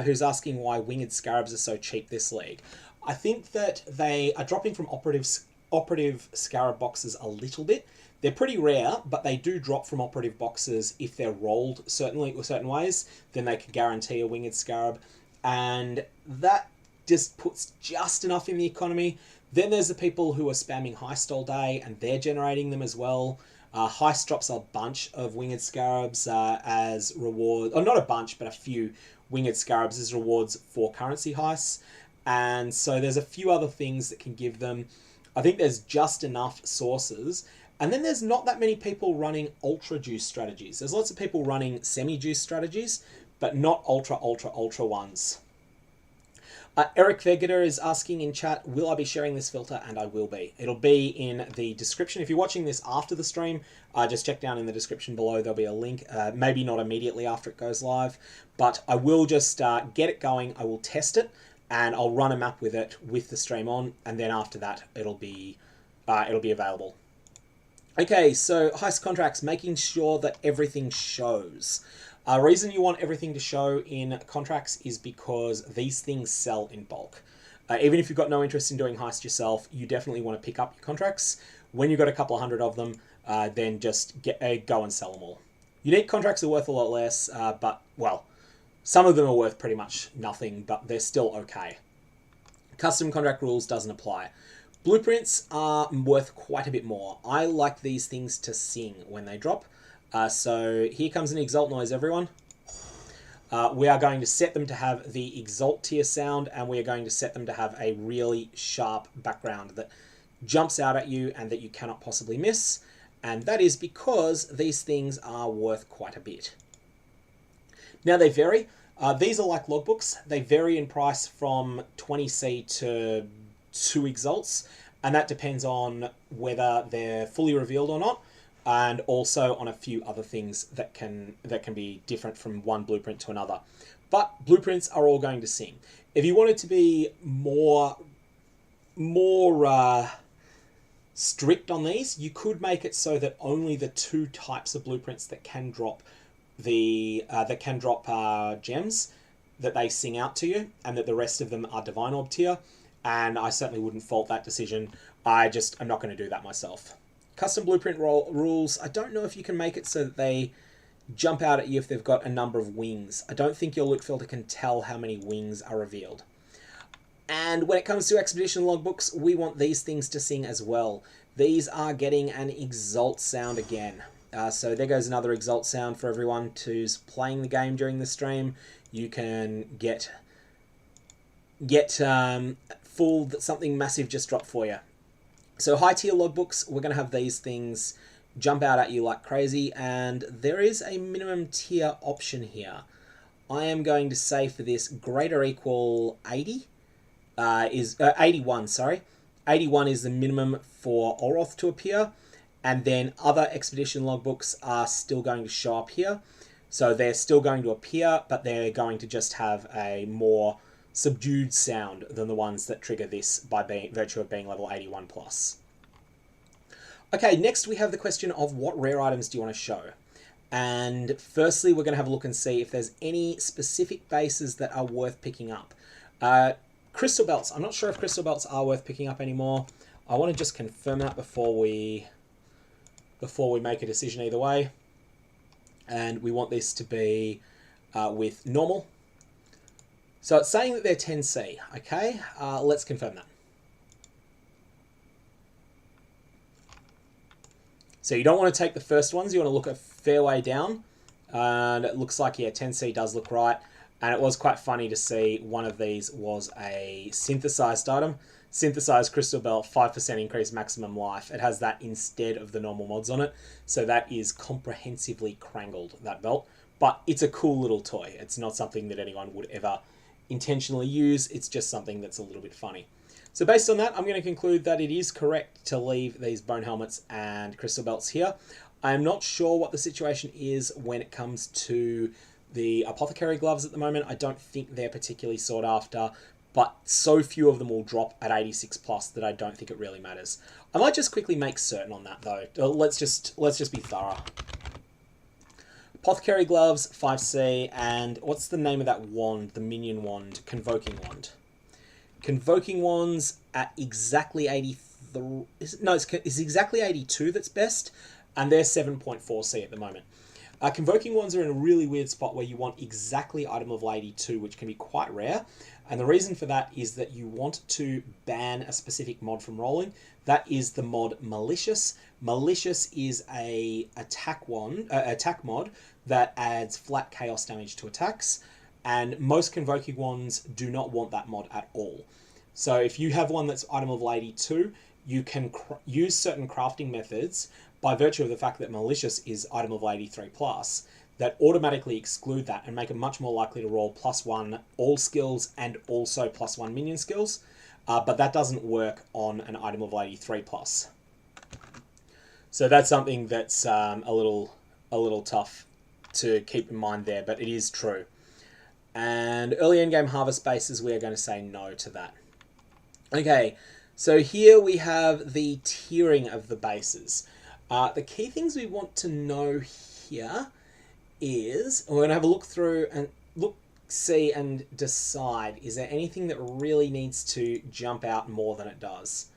who's asking why Winged Scarabs are so cheap this league. I think that they are dropping from operative Scarab boxes a little bit. They're pretty rare, but they do drop from operative boxes if they're rolled certain ways. Then they can guarantee a Winged Scarab, and that just puts just enough in the economy. Then there's the people who are spamming Heist all day, and they're generating them as well. Heist drops a bunch of Winged Scarabs as reward, or not a bunch, but a few Winged Scarabs as rewards for currency heists. And so there's a few other things that can give them. I think there's just enough sources. And then there's not that many people running ultra juice strategies. There's lots of people running semi-juice strategies, but not ultra ones. Eric Vegeta is asking in chat, will I be sharing this filter? And I will be. It'll be in the description. If you're watching this after the stream, just check down in the description below. There'll be a link, maybe not immediately after it goes live, but I will just get it going. I will test it, and I'll run a map with it with the stream on, and then after that, it'll be available. Okay, so heist contracts, making sure that everything shows. Reason you want everything to show in contracts is because these things sell in bulk. Even if you've got no interest in doing heist yourself, you definitely want to pick up your contracts. When you've got a couple of hundred of them, then just go and sell them all. Unique contracts are worth a lot less, but, well, some of them are worth pretty much nothing, but they're still okay. Custom contract rules doesn't apply. Blueprints are worth quite a bit more. I like these things to sing when they drop. So here comes an Exalt noise, everyone. We are going to set them to have the Exalt tier sound, and we are going to set them to have a really sharp background that jumps out at you and that you cannot possibly miss. And that is because these things are worth quite a bit. Now they vary. These are like logbooks. They vary in price from 20C to 2 Exalts, and that depends on whether they're fully revealed or not, and also on a few other things that can be different from one blueprint to another. But blueprints are all going to sing. If you wanted to be more strict on these, you could make it so that only the 2 types of blueprints that can drop gems that they sing out to you, and that the rest of them are Divine Orb tier. And I certainly wouldn't fault that decision. I'm not going to do that myself. Custom blueprint rules. I don't know if you can make it so that they jump out at you if they've got a number of wings. I don't think your loot filter can tell how many wings are revealed. And when it comes to expedition logbooks, we want these things to sing as well. These are getting an Exalt sound again. So there goes another Exalt sound for everyone who's playing the game during the stream. You can get fooled that something massive just dropped for you. So high tier logbooks, we're going to have these things jump out at you like crazy, and there is a minimum tier option here. I am going to say for this greater equal 80 81, sorry. 81 is the minimum for Olroth to appear, and then other expedition logbooks are still going to show up here. So they're still going to appear, but they're going to just have a more subdued sound than the ones that trigger this by virtue of being level 81 plus. Okay, next we have the question of what rare items do you want to show? And firstly, we're going to have a look and see if there's any specific bases that are worth picking up. Crystal belts. I'm not sure if crystal belts are worth picking up anymore. I want to just confirm that before we make a decision either way. And we want this to be with normal. So it's saying that they're 10C. Okay, let's confirm that. So you don't want to take the first ones. You want to look a fair way down. And it looks like, yeah, 10C does look right. And it was quite funny to see one of these was a synthesized item. Synthesized crystal belt, 5% increase maximum life. It has that instead of the normal mods on it. So that is comprehensively crangled, that belt. but it's a cool little toy. It's not something that anyone would ever intentionally use. It's just something that's a little bit funny. So based on that, I'm going to conclude that it is correct to leave these bone helmets and crystal belts here. I am not sure what the situation is when it comes to the apothecary gloves at the moment. I don't think they're particularly sought after, but so few of them will drop at 86 plus that I don't think it really matters. I might just quickly make certain on that though. Let's just be thorough. Apothecary gloves, 5C, and what's the name of that wand? The minion wand, Convoking wand. Convoking wands at exactly 83. It's exactly 82 that's best, and they're 7.4C at the moment. Convoking wands are in a really weird spot where you want exactly item level 82, which can be quite rare. And the reason for that is that you want to ban a specific mod from rolling. That is the mod Malicious. Malicious is a attack mod that adds flat chaos damage to attacks. And most Convoking wands do not want that mod at all. So if you have one that's item level 82, you can use certain crafting methods by virtue of the fact that Malicious is item level 83 plus, that automatically exclude that and make it much more likely to roll +1 all skills and also +1 minion skills. But that doesn't work on an item level 83 plus. So that's something that's a little tough to keep in mind there, but it is true. And early endgame harvest bases, we are going to say no to that. Okay, so here we have the tiering of the bases. The key things we want to know here is, we're going to have a look through and see and decide, is there anything that really needs to jump out more than it does?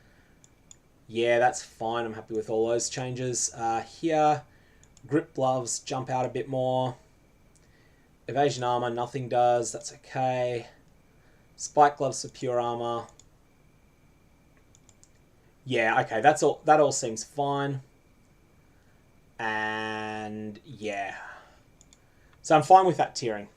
Yeah, that's fine. I'm happy with all those changes. Here, grip gloves jump out a bit more. Evasion armor, nothing does. That's okay. Spike gloves for pure armor. Yeah, okay, that's all. That all seems fine. And yeah, so I'm fine with that tiering.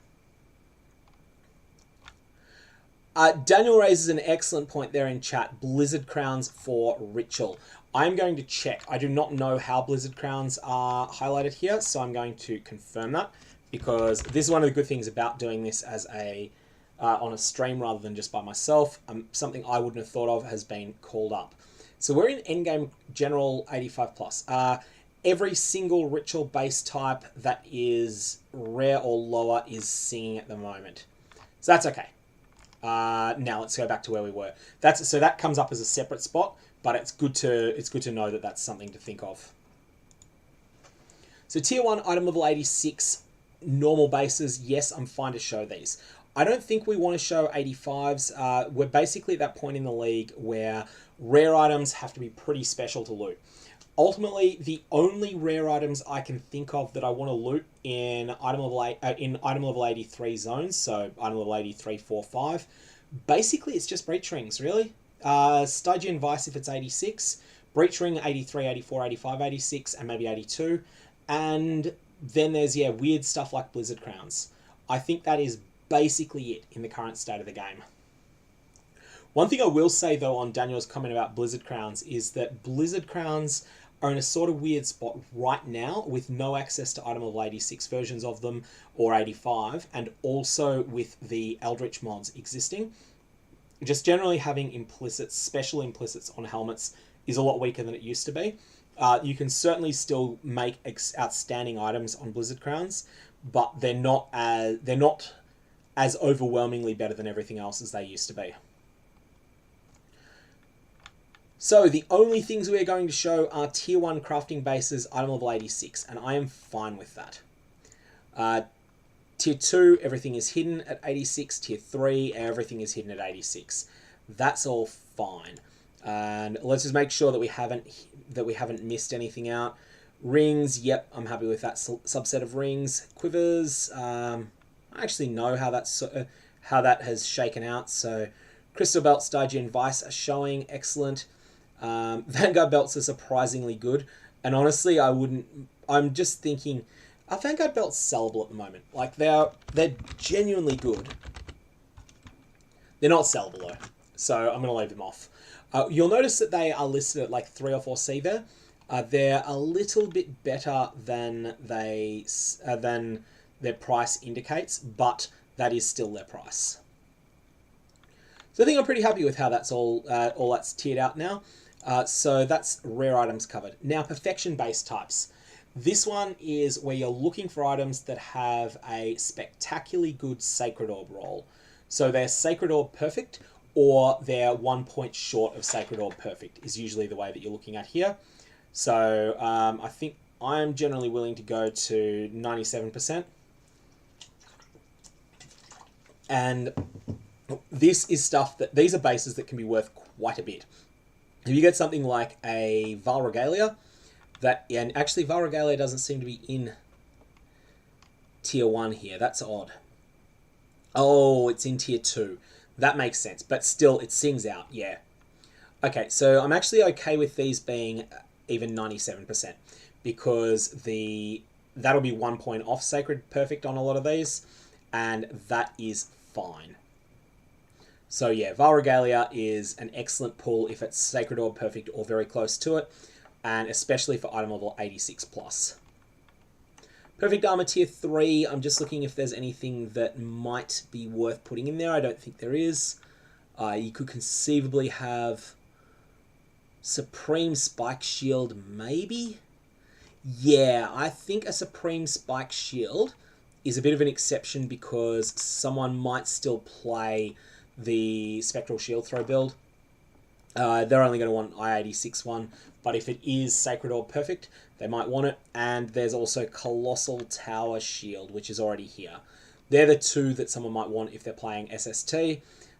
Daniel raises an excellent point there in chat. Blizzard crowns for ritual. I'm going to check. I do not know how Blizzard crowns are highlighted here, so I'm going to confirm that, because this is one of the good things about doing this as a on a stream rather than just by myself. Something I wouldn't have thought of has been called up. So we're in endgame general 85 plus. Every single ritual base type that is rare or lower is singing at the moment. So that's okay. Now let's go back to where we were. So that comes up as a separate spot, but it's good to know that that's something to think of. So tier 1 item level 86 normal bases, yes, I'm fine to show these. I don't think we want to show 85s. We're basically at that point in the league where rare items have to be pretty special to loot. Ultimately, the only rare items I can think of that I want to loot in item level 83 zones, so item level 83, 4, 5, basically it's just breach rings, really. Stygian Vice if it's 86, breach ring 83, 84, 85, 86, and maybe 82. And then there's, yeah, weird stuff like Blizzard crowns. I think that is basically it in the current state of the game. One thing I will say, though, on Daniel's comment about Blizzard crowns is that Blizzard crowns are in a sort of weird spot right now with no access to item level 86 versions of them or 85, and also with the Eldritch mods existing. Just generally having implicits, special implicits on helmets is a lot weaker than it used to be. You can certainly still make outstanding items on Blizzard crowns, but they're not as overwhelmingly better than everything else as they used to be. So the only things we are going to show are tier 1 crafting bases, item level 86, and I am fine with that. Tier 2, everything is hidden at 86. Tier 3, everything is hidden at 86. That's all fine. And let's just make sure that we haven't missed anything out. Rings, yep, I'm happy with that subset of rings. Quivers, I actually know how that has shaken out. So Crystal Belt, Stygian Vice are showing excellent. Vanguard belts are surprisingly good, and honestly, I'm just thinking, are Vanguard belts sellable at the moment? Like they're genuinely good. They're not sellable though, so I'm gonna leave them off. You'll notice that they are listed at like 3 or 4C there. They're a little bit better than their price indicates, but that is still their price. So I think I'm pretty happy with how that's all that's tiered out now. So that's rare items covered. Now, perfection-based types. This one is where you're looking for items that have a spectacularly good Sacred Orb roll. So they're Sacred Orb perfect, or they're 1 point short of Sacred Orb perfect is usually the way that you're looking at here. So I think I'm generally willing to go to 97%. And this is stuff that, these are bases that can be worth quite a bit. If you get something like a Val Regalia, and actually Val Regalia doesn't seem to be in tier 1 here. That's odd. Oh, it's in tier 2. That makes sense, but still it sings out, yeah. Okay, so I'm actually okay with these being even 97%, because that'll be 1 point off Sacred Perfect on a lot of these, and that is fine. So yeah, Val Regalia is an excellent pull if it's Sacred Orb Perfect or very close to it, and especially for item level 86 plus. Perfect Armor tier 3, I'm just looking if there's anything that might be worth putting in there. I don't think there is. You could conceivably have Supreme Spike Shield, maybe? Yeah, I think a Supreme Spike Shield is a bit of an exception because someone might still play the Spectral Shield Throw build. They're only going to want I-86 one, but if it is Sacred Orb Perfect, they might want it. And there's also Colossal Tower Shield, which is already here. They're the two that someone might want if they're playing SST,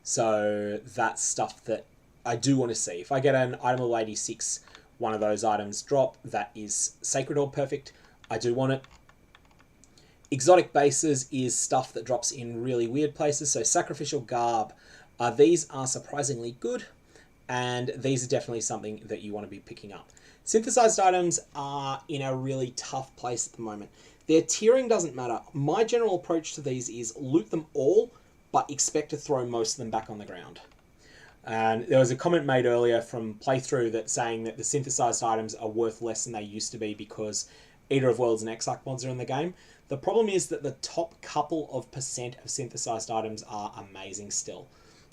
so that's stuff that I do want to see. If I get an item level 86, one of those items drop, that is Sacred Orb Perfect, I do want it. Exotic bases is stuff that drops in really weird places, so Sacrificial Garb. These are surprisingly good, and these are definitely something that you want to be picking up. Synthesized items are in a really tough place at the moment. Their tiering doesn't matter. My general approach to these is loot them all, but expect to throw most of them back on the ground. And there was a comment made earlier from playthrough that saying that the synthesized items are worth less than they used to be because Eater of Worlds and Exile mods are in the game. The problem is that the top couple of percent of synthesized items are amazing still.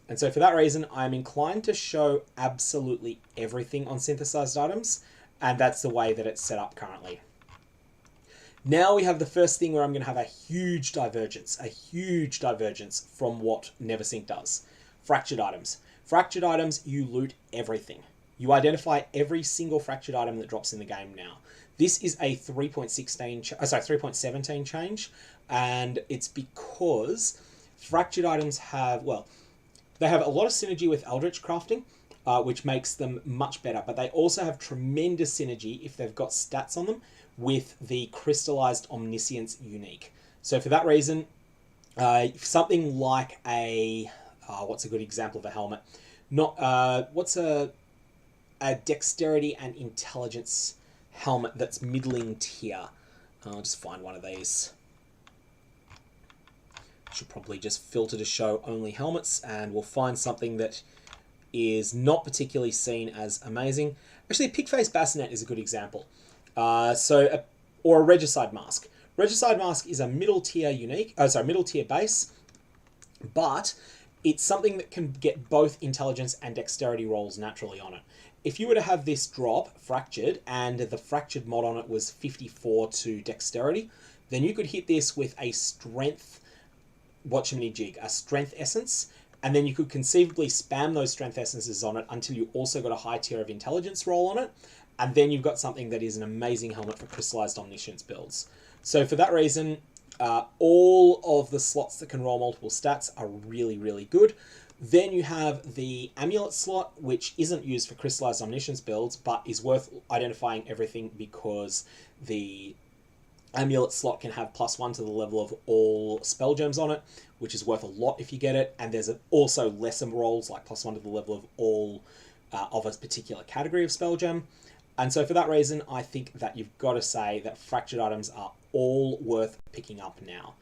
And so for that reason, I'm inclined to show absolutely everything on synthesized items, and that's the way that it's set up currently. Now we have the first thing where I'm going to have a huge divergence from what Neversink does. Fractured items. Fractured items, you loot everything. You identify every single fractured item that drops in the game now. This is a 3.17 change, and it's because fractured items have, well, they have a lot of synergy with Eldritch crafting, which makes them much better, but they also have tremendous synergy if they've got stats on them with the Crystallized Omniscience unique. So for that reason, something like a, what's a good example of a helmet? What's a Dexterity and Intelligence helmet that's middling tier? I'll just find one of these. Should probably just filter to show only helmets, and we'll find something that is not particularly seen as amazing. Actually, a Pigface Bassinet is a good example. Or a Regicide Mask. Regicide Mask is a middle tier middle tier base, but it's something that can get both intelligence and dexterity rolls naturally on it. If you were to have this drop, Fractured, and the Fractured mod on it was 54 to dexterity, then you could hit this with a strength, a strength essence, and then you could conceivably spam those strength essences on it until you also got a high tier of intelligence roll on it, and then you've got something that is an amazing helmet for Crystallized Omniscience builds. So for that reason, all of the slots that can roll multiple stats are really, really good. Then you have the Amulet slot, which isn't used for Crystallized Omniscience builds, but is worth identifying everything because the Amulet slot can have +1 to the level of all spell gems on it, which is worth a lot if you get it. And there's also lesser rolls, like +1 to the level of all of a particular category of spell gem. And so for that reason, I think that you've got to say that fractured items are all worth picking up now.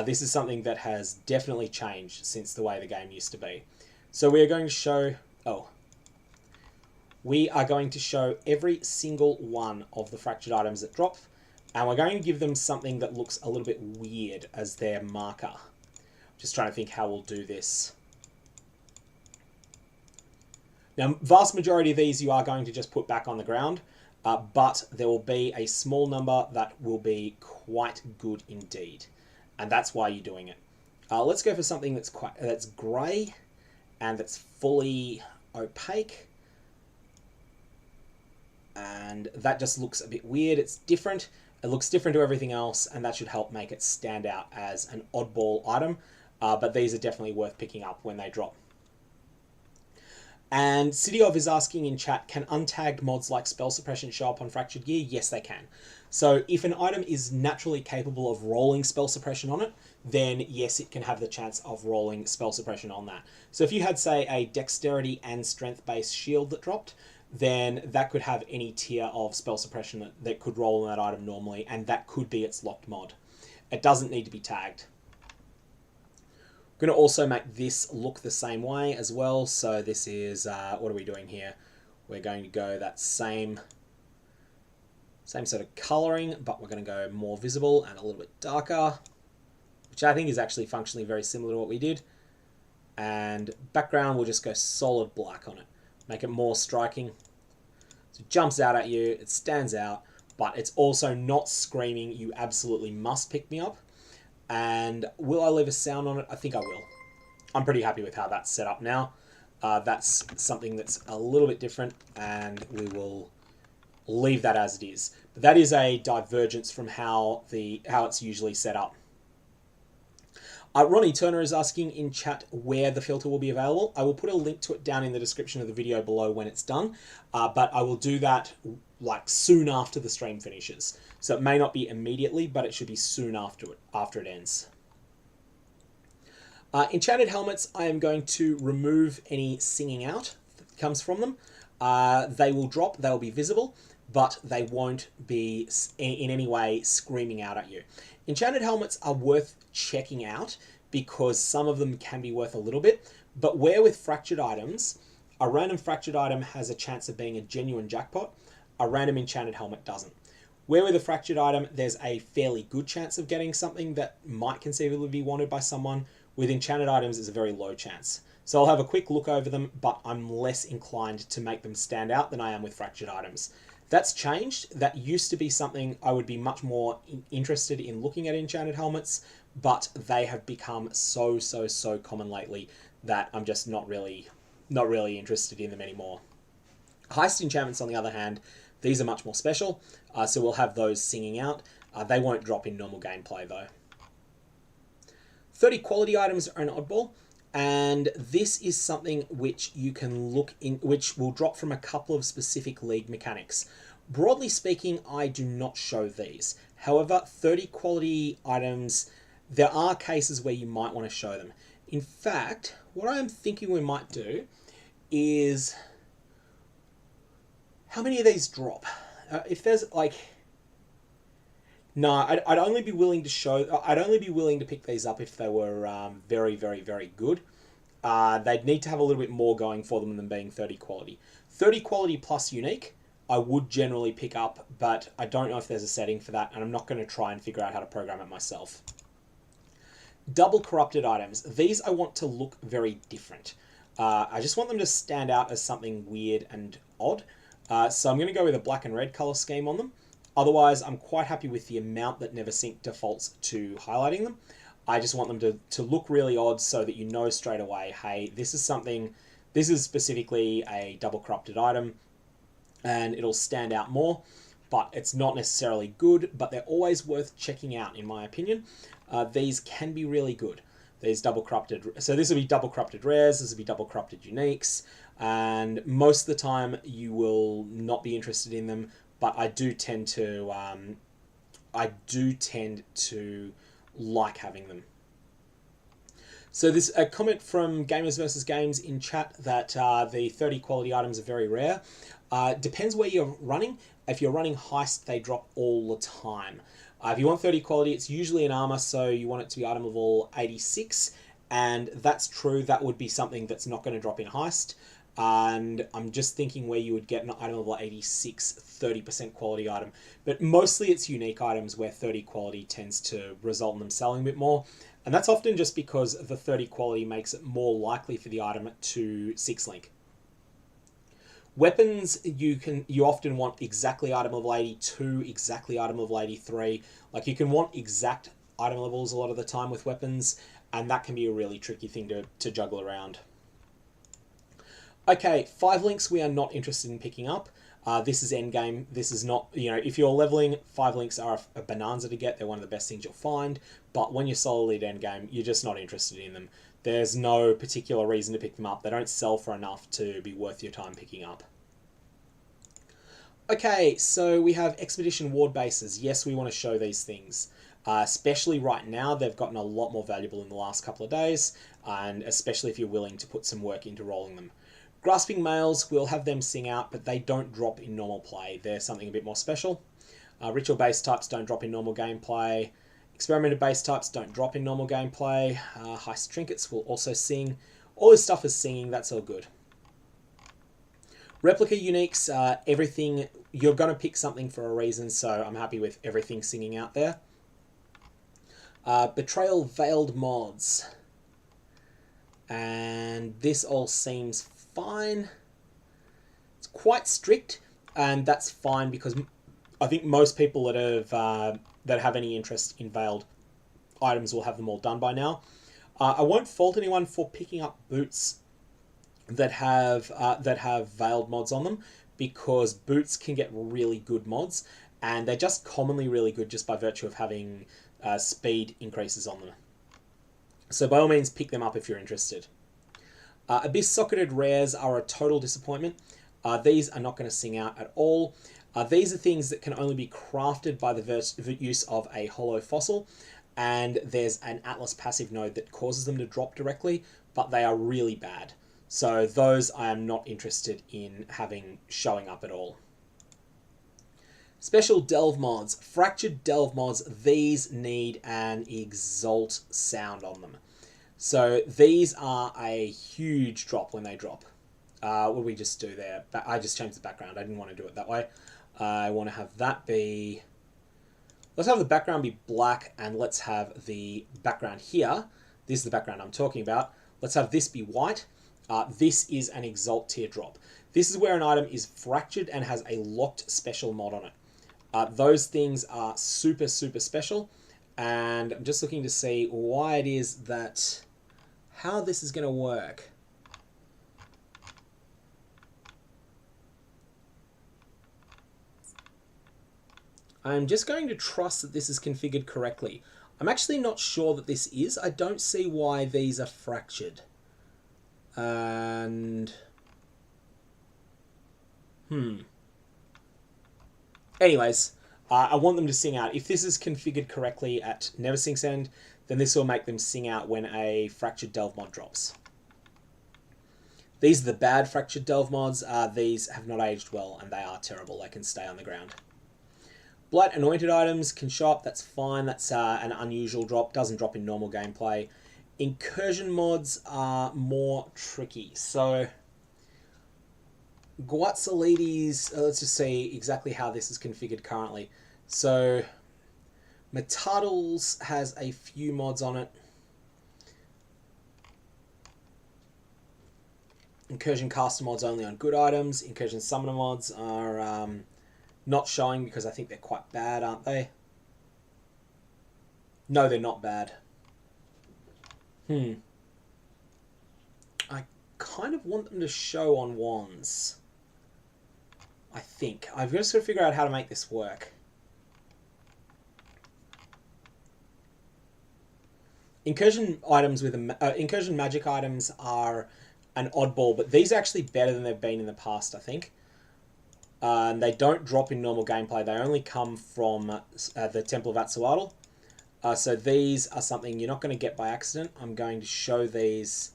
This is something that has definitely changed since the way the game used to be. So we are going to show, every single one of the fractured items that drop, And we're going to give them something that looks a little bit weird as their marker. Just trying to think how we'll do this. Now, vast majority of these you are going to just put back on the ground, but there will be a small number that will be quite good indeed. And that's why you're doing it. Let's go for something that's grey and that's fully opaque. And that just looks a bit weird. It's different. It looks different to everything else, and that should help make it stand out as an oddball item. But these are definitely worth picking up when they drop. And City of is asking in chat, can untagged mods like spell suppression show up on Fractured Gear? Yes, they can. So if an item is naturally capable of rolling spell suppression on it, then yes, it can have the chance of rolling spell suppression on that. So if you had, say, a dexterity and strength-based shield that dropped, then that could have any tier of spell suppression that could roll on that item normally, and that could be its locked mod. It doesn't need to be tagged. I'm going to also make this look the same way as well. So this is, what are we doing here? We're going to go that same sort of colouring, but we're going to go more visible and a little bit darker, which I think is actually functionally very similar to what we did. And background, we'll just go solid black on it. Make it more striking. So it jumps out at you, it stands out, but it's also not screaming, you absolutely must pick me up. And will I leave a sound on it? I think I will. I'm pretty happy with how that's set up now. That's something that's a little bit different, and we will leave that as it is. But that is a divergence from how it's usually set up. Ronnie Turner is asking in chat where the filter will be available. I will put a link to it down in the description of the video below when it's done, but I will do that like soon after the stream finishes. So it may not be immediately, but it should be soon after it ends. Enchanted helmets, I am going to remove any singing out that comes from them. They will drop, they'll be visible, but they won't be in any way screaming out at you. Enchanted helmets are worth checking out because some of them can be worth a little bit, but where with fractured items, a random fractured item has a chance of being a genuine jackpot, a random enchanted helmet doesn't. Where with a fractured item, there's a fairly good chance of getting something that might conceivably be wanted by someone. With enchanted items, it's a very low chance. So I'll have a quick look over them, but I'm less inclined to make them stand out than I am with fractured items. That's changed. That used to be something I would be much more interested in looking at enchanted helmets, but they have become so common lately that I'm just not really interested in them anymore. Heist enchantments, on the other hand, these are much more special, so we'll have those singing out. They won't drop in normal gameplay though. 30 quality items are an oddball, and this is something which you can look in, which will drop from a couple of specific league mechanics. Broadly speaking, I do not show these. However, 30 quality items, there are cases where you might want to show them. In fact, what I'm thinking we might do is, how many of these drop? If there's like, no, I'd only be willing to show, I'd only be willing to pick these up if they were very good. They'd need to have a little bit more going for them than being 30 quality. 30 quality plus unique, I would generally pick up, but I don't know if there's a setting for that, and I'm not going to try and figure out how to program it myself. Double corrupted items. These I want to look very different. I just want them to stand out as something weird and odd. So I'm going to go with a black and red color scheme on them. Otherwise, I'm quite happy with the amount that Neversink defaults to highlighting them. I just want them to look really odd so that you know straight away, hey, this is specifically a double corrupted item, and it'll stand out more, but it's not necessarily good, but they're always worth checking out, in my opinion. These can be really good. These double corrupted, so this will be double corrupted rares, this will be double corrupted uniques, and most of the time you will not be interested in them, but I do tend to like having them. So there's a comment from Gamers vs Games in chat that the 30 quality items are very rare. Depends where you're running. If you're running Heist, they drop all the time. If you want 30 quality, it's usually an armor, so you want it to be item level 86, and that's true. That would be something that's not going to drop in Heist. And I'm just thinking where you would get an item level 86 30% quality item, but mostly it's unique items where 30 quality tends to result in them selling a bit more, and that's often just because the 30 quality makes it more likely for the item to 6 link. Weapons, you often want exactly item level 82, exactly item level 83. Like, you can want exact item levels a lot of the time with weapons, and that can be a really tricky thing to juggle around. Okay, 5 links we are not interested in picking up. This is endgame. This is not, if you're leveling, 5 links are a bonanza to get. They're one of the best things you'll find. But when you're solidly at endgame, you're just not interested in them. There's no particular reason to pick them up. They don't sell for enough to be worth your time picking up. Okay, so we have Expedition Ward Bases. Yes, we want to show these things. Especially right now, they've gotten a lot more valuable in the last couple of days, and especially if you're willing to put some work into rolling them. Grasping Males, we'll have them sing out, but they don't drop in normal play. They're something a bit more special. Ritual base types don't drop in normal gameplay. Experimenter base types don't drop in normal gameplay. Heist Trinkets will also sing. All this stuff is singing, that's all good. Replica uniques, everything, you're going to pick something for a reason, so I'm happy with everything singing out there. Betrayal Veiled mods. And this all seems fine. It's quite strict, and that's fine because I think most people that have any interest in veiled items will have them all done by now. I won't fault anyone for picking up boots that have veiled mods on them, because boots can get really good mods, and they're just commonly really good just by virtue of having speed increases on them. So by all means, pick them up if you're interested. Abyss Socketed Rares are a total disappointment. These are not going to sing out at all. These are things that can only be crafted by the use of a hollow fossil, and there's an Atlas passive node that causes them to drop directly, but they are really bad. So those I am not interested in having showing up at all. Special Delve mods. Fractured Delve mods, these need an Exalt sound on them. So these are a huge drop when they drop. What did we just do there? I just changed the background. I didn't want to do it that way. I want to have that be... Let's have the background be black, and let's have the background here. This is the background I'm talking about. Let's have this be white. This is an Exalt teardrop. This is where an item is fractured and has a locked special mod on it. Those things are super, super special, and I'm just looking to see why it is that... how this is going to work. I'm just going to trust that this is configured correctly. I'm actually not sure that this is. I don't see why these are fractured. And... Anyways, I want them to sing out. If this is configured correctly at NeverSync's end, then this will make them sing out when a Fractured Delve mod drops. These are the bad Fractured Delve mods. These have not aged well, and they are terrible. They can stay on the ground. Blight Anointed items can show up. That's fine. That's an unusual drop. Doesn't drop in normal gameplay. Incursion mods are more tricky. So, Guatzalides, let's just see exactly how this is configured currently. So, Metardals has a few mods on it. Incursion caster mods only on good items. Incursion summoner mods are not showing because I think they're quite bad, aren't they? No, they're not bad. I kind of want them to show on wands. I think. I've just got to figure out how to make this work. Incursion items with incursion magic items are an oddball, but these are actually better than they've been in the past, I think. And they don't drop in normal gameplay. They only come from the Temple of Atsuatl. So these are something you're not going to get by accident. I'm going to show these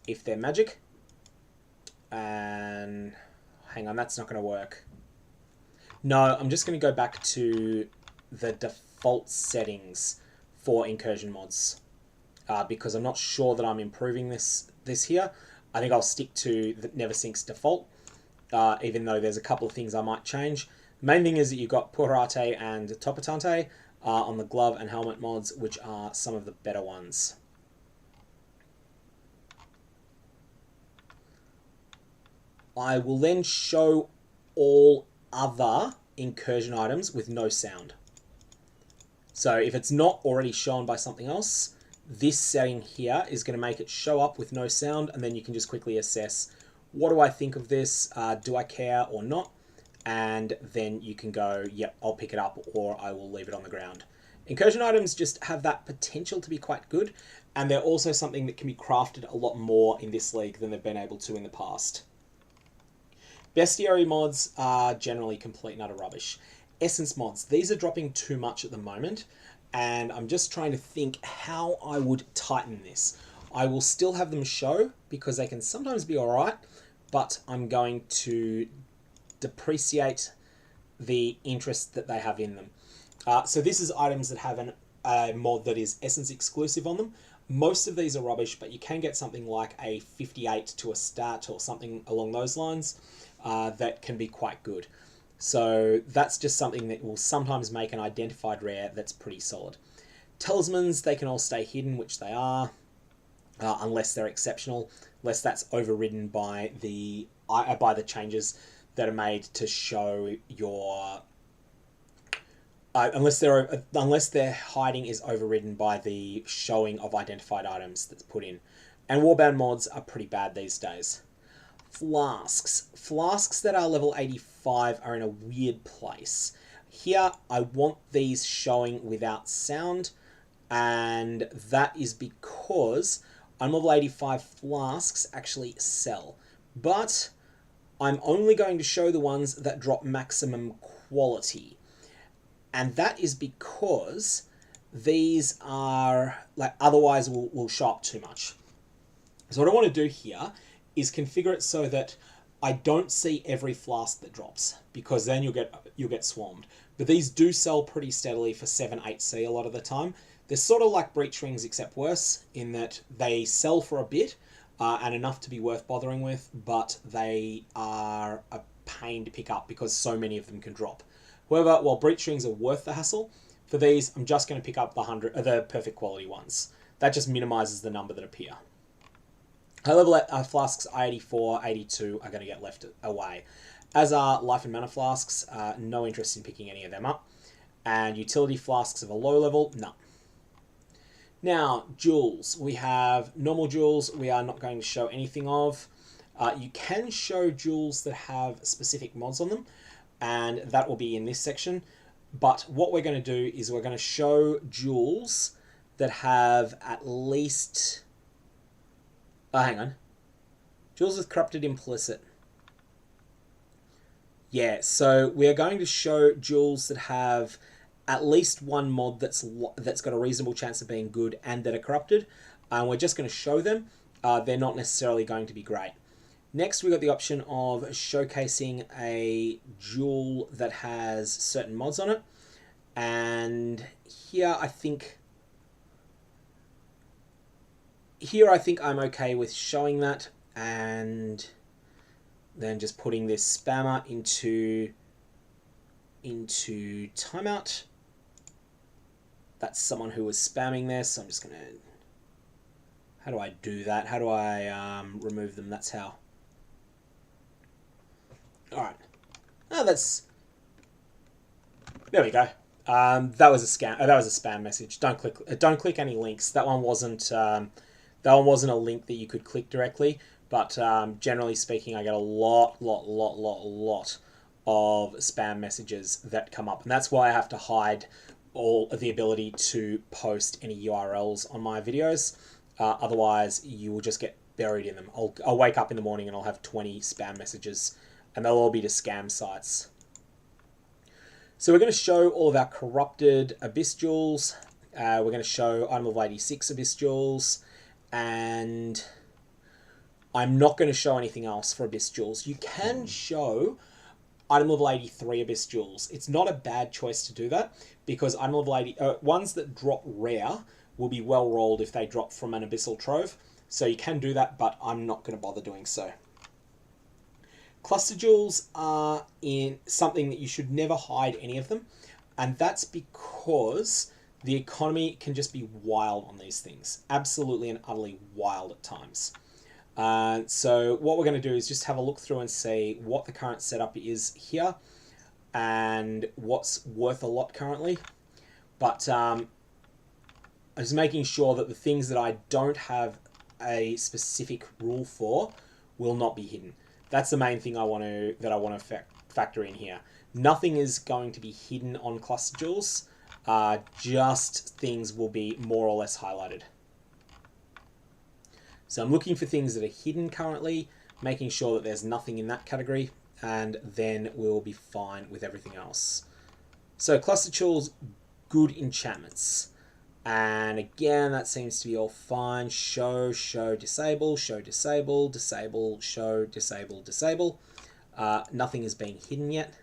if they're magic. And hang on, that's not going to work. No, I'm just going to go back to the default settings for incursion mods. Because I'm not sure that I'm improving this here. I think I'll stick to the Never Sinks default, even though there's a couple of things I might change. The main thing is that you've got Purate and Topatante on the glove and helmet mods, which are some of the better ones. I will then show all other incursion items with no sound. So if it's not already shown by something else, this setting here is going to make it show up with no sound, and then you can just quickly assess, what do I think of this? Do I care or not? And then you can go, yep, I'll pick it up, or I will leave it on the ground. Incursion items just have that potential to be quite good, and they're also something that can be crafted a lot more in this league than they've been able to in the past. Bestiary mods are generally complete and utter rubbish. Essence mods, these are dropping too much at the moment, and I'm just trying to think how I would tighten this. I will still have them show because they can sometimes be alright, but I'm going to depreciate the interest that they have in them. So this is items that have a mod that is Essence exclusive on them. Most of these are rubbish, but you can get something like a 58 to a stat or something along those lines that can be quite good. So that's just something that will sometimes make an identified rare that's pretty solid. Talismans, they can all stay hidden, which they are, unless they're exceptional, unless that's overridden by the changes that are made to show your... unless their hiding is overridden by the showing of identified items that's put in. And warband mods are pretty bad these days. Flasks. Flasks that are level 85 are in a weird place. Here, I want these showing without sound, and that is because I'm level 85 flasks actually sell. But I'm only going to show the ones that drop maximum quality. And that is because these are, otherwise will show up too much. So what I want to do here is configure it so that I don't see every flask that drops, because then you'll get swarmed. But these do sell pretty steadily for 7-8C a lot of the time. They're sort of like breach rings, except worse, in that they sell for a bit and enough to be worth bothering with, but they are a pain to pick up because so many of them can drop. However, while breach rings are worth the hassle, for these I'm just going to pick up the perfect quality ones. That just minimizes the number that appear. High level flasks I-84, 82 are going to get left away, as are life and mana flasks. No interest in picking any of them up. And utility flasks of a low level, no. Now, jewels. We have normal jewels we are not going to show anything of. You can show jewels that have specific mods on them, and that will be in this section. But what we're going to do is we're going to show jewels that have at least... hang on. Jewels with corrupted implicit. Yeah, so we are going to show jewels that have at least one mod that's got a reasonable chance of being good and that are corrupted. And we're just going to show them. They're not necessarily going to be great. Next, we've got the option of showcasing a jewel that has certain mods on it. And here I think I'm okay with showing that, and then just putting this spammer into timeout. That's someone who was spamming this, so I'm just going to... How do I do that? How do I remove them? That's how. Alright. Oh, that's... There we go. That was a scam. That was a spam message. Don't click any links. That one wasn't a link that you could click directly, but generally speaking, I get a lot of spam messages that come up, and that's why I have to hide all of the ability to post any URLs on my videos. Otherwise, you will just get buried in them. I'll wake up in the morning and I'll have 20 spam messages, and they'll all be to scam sites. So we're going to show all of our corrupted Abyss jewels. We're going to show item level 86 Abyss jewels. And I'm not going to show anything else for Abyss jewels. You can show item level 83 Abyss jewels. It's not a bad choice to do that, because item level 80 ones that drop rare will be well rolled if they drop from an Abyssal Trove. So you can do that, but I'm not going to bother doing so. Cluster jewels are in something that you should never hide any of them, and that's because the economy can just be wild on these things. Absolutely and utterly wild at times. So what we're going to do is just have a look through and see what the current setup is here and what's worth a lot currently. But I'm just making sure that the things that I don't have a specific rule for will not be hidden. That's the main thing I want to factor in here. Nothing is going to be hidden on cluster jewels. Just things will be more or less highlighted. So I'm looking for things that are hidden currently, making sure that there's nothing in that category, and then we'll be fine with everything else. So cluster jewels, good enchantments. And again, that seems to be all fine. Show, disable, disable, show, disable. Nothing is being hidden yet.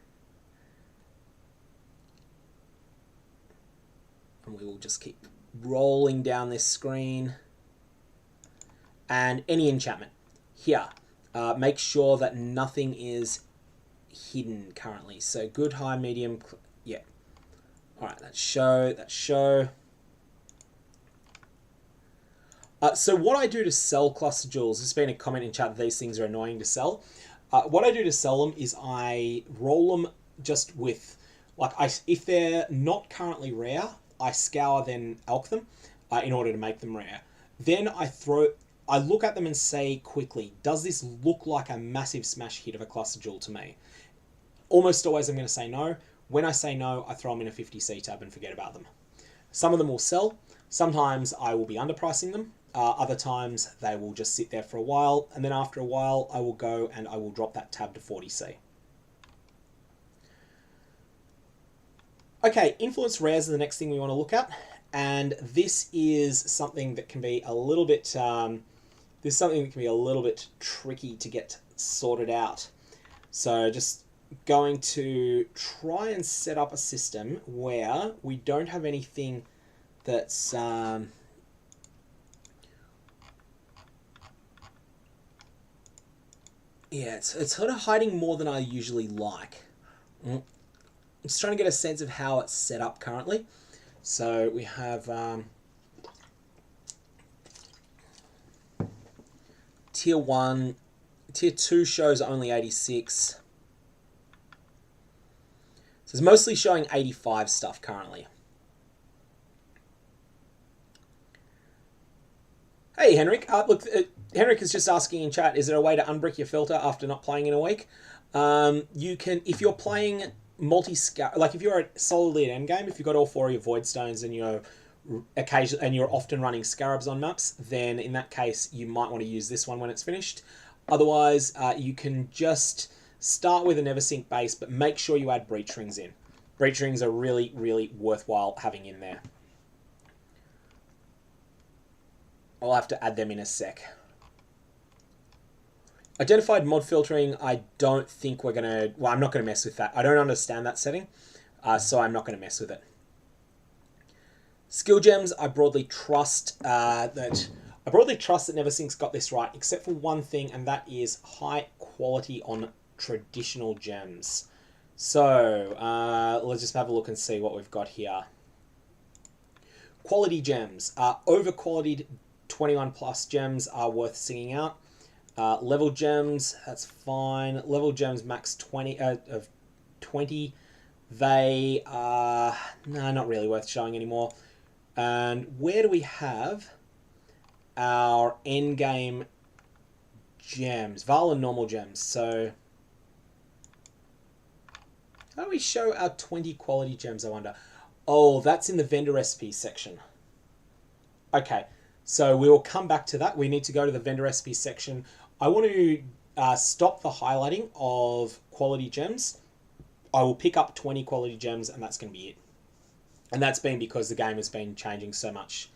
And we will just keep rolling down this screen. And any enchantment. Here, make sure that nothing is hidden currently. So good, high, medium, yeah. All right, that's show. So what I do to sell cluster jewels, there's been a comment in chat that these things are annoying to sell. What I do to sell them is I roll them just with, if they're not currently rare, I scour then alch them in order to make them rare. Then I look at them and say quickly, does this look like a massive smash hit of a cluster jewel to me? Almost always I'm going to say no. When I say no, I throw them in a 50C tab and forget about them. Some of them will sell. Sometimes I will be underpricing them. Other times they will just sit there for a while, and then after a while I will go and I will drop that tab to 40C. Okay, influence rares are the next thing we want to look at, and this is something that can be a little bit tricky to get sorted out. So just going to try and set up a system where we don't have anything that's it's sort of hiding more than I usually like. I'm just trying to get a sense of how it's set up currently. So we have tier 1, tier 2 shows only 86. So it's mostly showing 85 stuff currently. Hey, Henrik. Look, Henrik is just asking in chat, is there a way to unbrick your filter after not playing in a week? You can, if you're playing if you're solidly at Endgame, if you've got all 4 of your Void Stones and you're often running Scarabs on maps, then in that case, you might want to use this one when it's finished. Otherwise, you can just start with a Neversink base, but make sure you add Breach Rings in. Breach Rings are really, really worthwhile having in there. I'll have to add them in a sec. Identified mod filtering, I don't think we're going to... Well, I'm not going to mess with that. I don't understand that setting, so I'm not going to mess with it. Skill gems, I broadly trust that Neversink's got this right, except for one thing, and that is high quality on traditional gems. So, let's just have a look and see what we've got here. Quality gems. Over-qualityed 21 plus gems are worth singing out. Level gems, that's fine. Level gems max 20 of 20. They are not really worth showing anymore. And where do we have our endgame gems? Val and normal gems. So how do we show our 20 quality gems, I wonder? Oh, that's in the vendor recipes section. Okay, so we will come back to that. We need to go to the vendor recipes section. I want to stop the highlighting of quality gems. I will pick up 20 quality gems, and that's going to be it. And that's been because the game has been changing so much.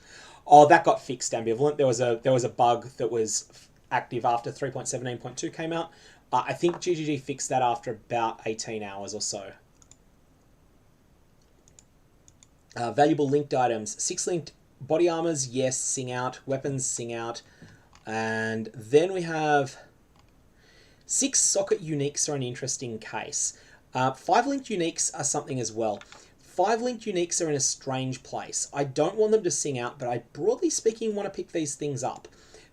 Oh, that got fixed, Ambivalent. There was a bug that was active after 3.17.2 came out. I think GGG fixed that after about 18 hours or so. Valuable linked items. 6 linked body armors, yes, sing out. Weapons, sing out. And then we have 6 socket uniques are an interesting case. 5 linked uniques are something as well. 5 linked uniques are in a strange place. I don't want them to sing out, but I, broadly speaking, want to pick these things up.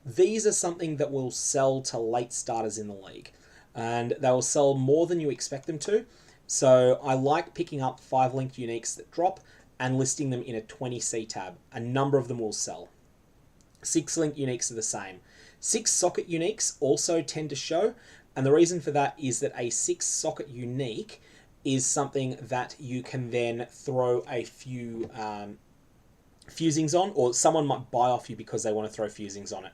These are something that will sell to late starters in the league, and they will sell more than you expect them to. So I like picking up 5 linked uniques that drop and listing them in a 20C tab. A number of them will sell. 6 linked uniques are the same. 6 socket uniques also tend to show, and the reason for that is that a 6 socket unique is something that you can then throw a few fusings on, or someone might buy off you because they want to throw fusings on it.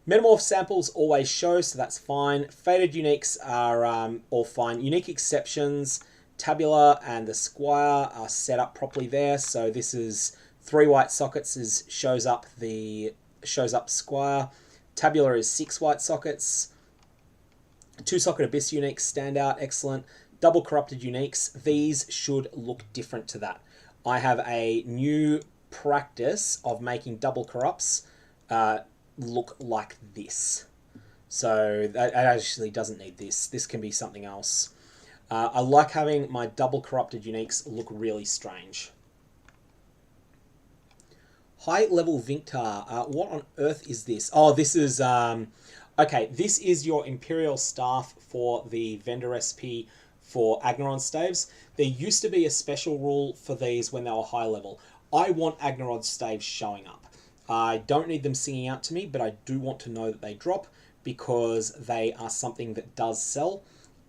Metamorph samples always show, so that's fine. Faded uniques are all fine. Unique exceptions, Tabular and the Squire are set up properly there. So this is 3 white sockets shows up Squire. Tabular is 6 white sockets. 2 socket Abyss uniques stand out, excellent. Double corrupted uniques, these should look different to that. I have a new practice of making double corrupts look like this. So that actually doesn't need this. This can be something else. I like having my double corrupted uniques look really strange. High level Vinctar. What on earth is this? Oh, this is... okay, this is your Imperial Staff for the vendor recipe for Agnaron staves. There used to be a special rule for these when they were high level. I want Agnaron staves showing up. I don't need them singing out to me, but I do want to know that they drop because they are something that does sell,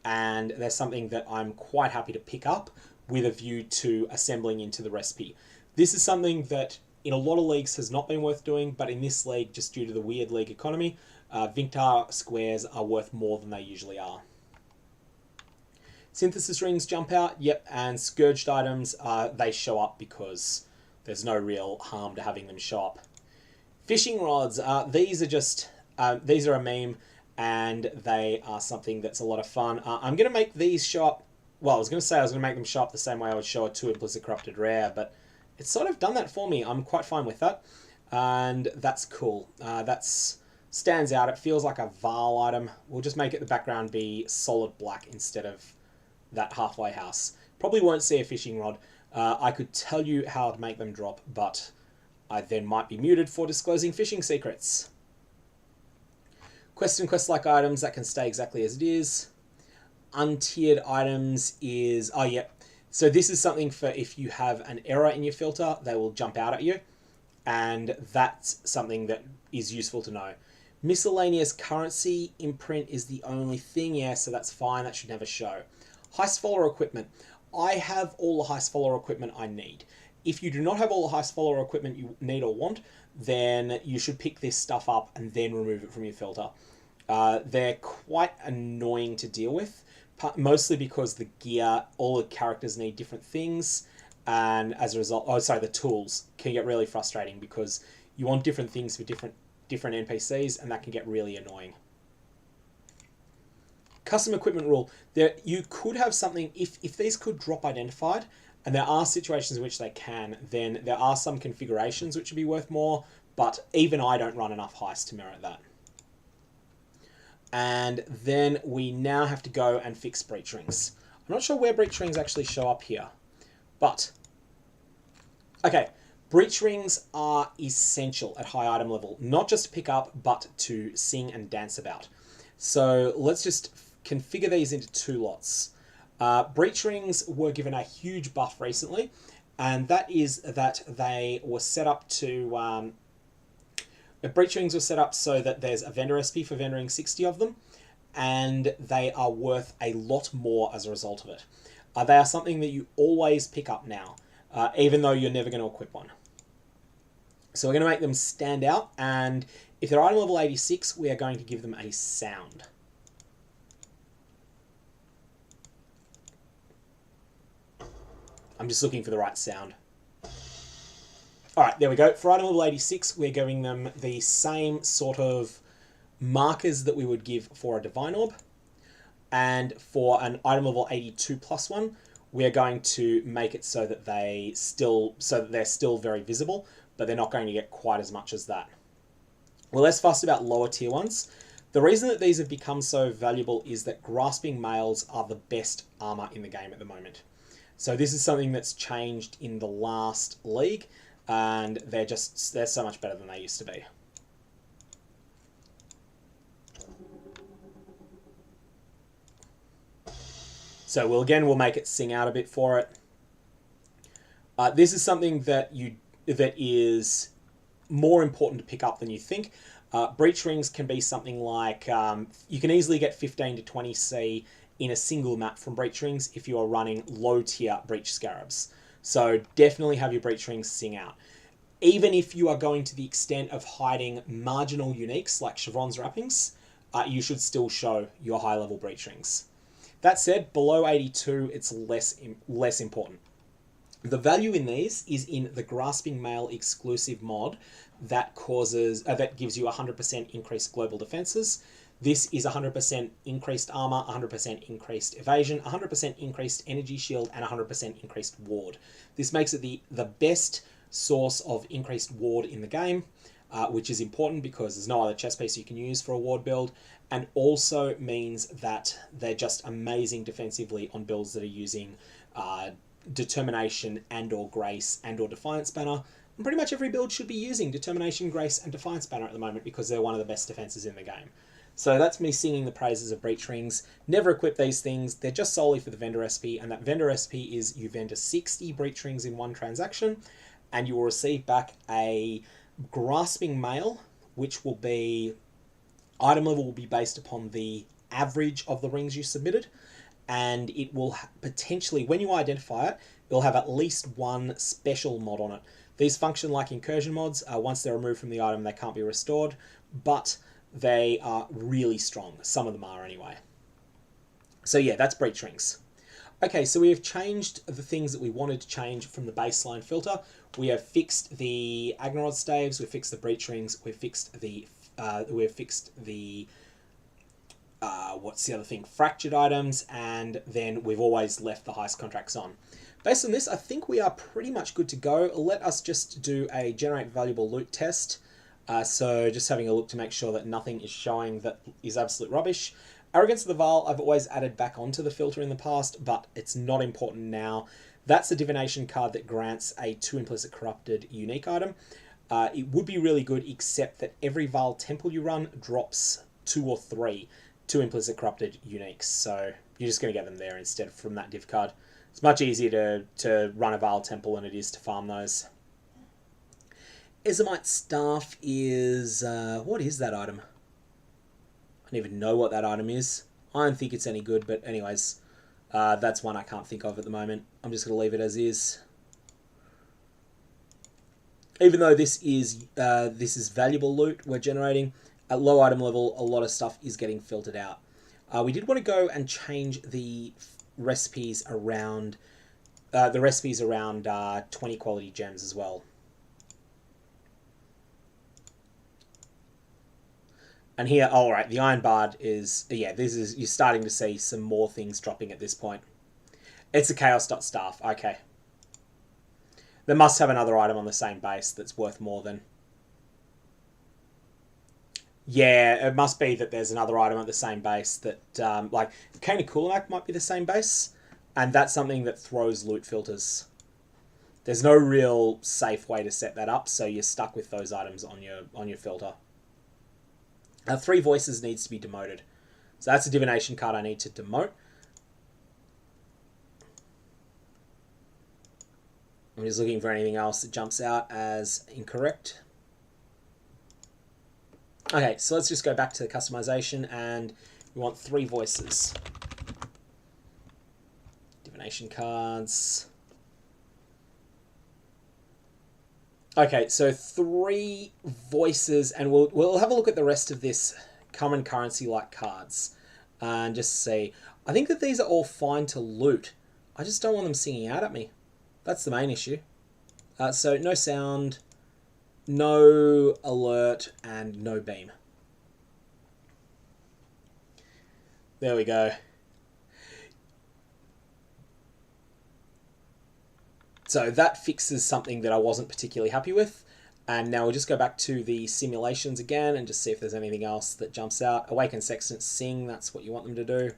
and they're something that I'm quite happy to pick up with a view to assembling into the recipe. This is something that in a lot of leagues has not been worth doing, but in this league, just due to the weird league economy, Vinctar squares are worth more than they usually are. Synthesis rings jump out, yep, and scourged items, they show up because there's no real harm to having them show up. Fishing rods, these are just, these are a meme, and they are something that's a lot of fun. I'm going to make these show up, well, I was going to make them show up the same way I would show a 2 implicit corrupted rare, but it's sort of done that for me. I'm quite fine with that, and that's cool. That's stands out. It feels like a Val item. We'll just make it the background be solid black instead of that halfway house. Probably won't see a fishing rod. I could tell you how to make them drop, but I then might be muted for disclosing fishing secrets. Quest and quest-like items, that can stay exactly as it is. Untiered items is... oh, yeah. So this is something for if you have an error in your filter, they will jump out at you. And that's something that is useful to know. Miscellaneous currency imprint is the only thing. Yeah, so that's fine. That should never show. Heist follower equipment. I have all the heist follower equipment I need. If you do not have all the heist follower equipment you need or want, then you should pick this stuff up and then remove it from your filter. They're quite annoying to deal with, mostly because the gear, all the characters need different things, and as a result, the tools can get really frustrating because you want different things for different NPCs, and that can get really annoying. Custom equipment rule. You could have something, if these could drop identified, and there are situations in which they can, then there are some configurations which would be worth more, but even I don't run enough heist to merit that. And then we now have to go and fix breach rings. I'm not sure where breach rings actually show up here, but... okay, breach rings are essential at high item level, not just to pick up, but to sing and dance about. So let's just configure these into 2 lots. Breach rings were given a huge buff recently, and that is that they were set up to... breach rings were set up so that there's a vendor recipe for vendoring 60 of them, and they are worth a lot more as a result of it. They are something that you always pick up now, even though you're never going to equip one. So we're going to make them stand out, and if they're item level 86, we are going to give them a sound. I'm just looking for the right sound. Alright, there we go. For item level 86, we're giving them the same sort of markers that we would give for a Divine Orb. And for an item level 82 plus one, we're going to make it so that they're still very visible, but they're not going to get quite as much as that. We're less fussed about lower tier ones. The reason that these have become so valuable is that grasping mails are the best armor in the game at the moment. So this is something that's changed in the last league, and they're so much better than they used to be. So we'll make it sing out a bit for it. This is something that is more important to pick up than you think. Breach rings can be something like you can easily get 15 to 20 C in a single map from breach rings if you are running low tier breach scarabs. So definitely have your breach rings sing out. Even if you are going to the extent of hiding marginal uniques like Chevron's wrappings, you should still show your high level breach rings. That said, below 82, it's less important. The value in these is in the Grasping Mail exclusive mod that gives you 100% increased global defenses. This is 100% increased armor, 100% increased evasion, 100% increased energy shield, and 100% increased ward. This makes it the best source of increased ward in the game, which is important because there's no other chest piece you can use for a ward build, and also means that they're just amazing defensively on builds that are using Determination and or Grace and or Defiance Banner. And pretty much every build should be using Determination, Grace, and Defiance Banner at the moment because they're one of the best defenses in the game. So that's me singing the praises of breach rings. Never equip these things. They're just solely for the vendor SP, and that vendor SP is you vendor 60 breach rings in one transaction, and you will receive back a Grasping Mail, which will be item level will be based upon the average of the rings you submitted, and it will potentially, when you identify it, it'll have at least one special mod on it. These function like incursion mods. Once they're removed from the item, they can't be restored, but they are really strong. Some of them are anyway. So yeah, that's breach rings. Okay, so we have changed the things that we wanted to change from the baseline filter. We have fixed the Agnorod staves, we've fixed the breach rings, we've fixed the what's the other thing? Fractured items, and then we've always left the heist contracts on. Based on this, I think we are pretty much good to go. Let us just do a generate valuable loot test. So just having a look to make sure that nothing is showing that is absolute rubbish. Arrogance of the Vile, I've always added back onto the filter in the past, but it's not important now. That's the Divination card that grants a 2 implicit corrupted unique item. It would be really good, except that every Vile Temple you run drops 2 or 3 2 implicit corrupted uniques. So you're just going to get them there instead from that div card. It's much easier to run a Vile Temple than it is to farm those. Ezomite Staff is... what is that item? I don't even know what that item is. I don't think it's any good, but anyways, that's one I can't think of at the moment. I'm just going to leave it as is. Even though this is valuable loot we're generating, at low item level, a lot of stuff is getting filtered out. We did want to go and change the recipes around 20 quality gems as well. And here, all right, the Iron Bard is, yeah, you're starting to see some more things dropping at this point. It's a Chaos.Staff, okay. They must have another item on the same base that's worth more than... Yeah, it must be that there's another item at the same base that, like, Cane of Coolac might be the same base, and that's something that throws loot filters. There's no real safe way to set that up, so you're stuck with those items on your filter. 3 Voices needs to be demoted. So that's a Divination card I need to demote. I'm just looking for anything else that jumps out as incorrect. Okay, so let's just go back to the customization, and we want 3 Voices. Divination cards. Okay, so 3 Voices, and we'll have a look at the rest of this common currency-like cards and just see. I think that these are all fine to loot. I just don't want them singing out at me. That's the main issue. So no sound, no alert, and no beam. There we go. So that fixes something that I wasn't particularly happy with. And now we'll just go back to the simulations again and just see if there's anything else that jumps out. Awaken Sextant Sing, that's what you want them to do.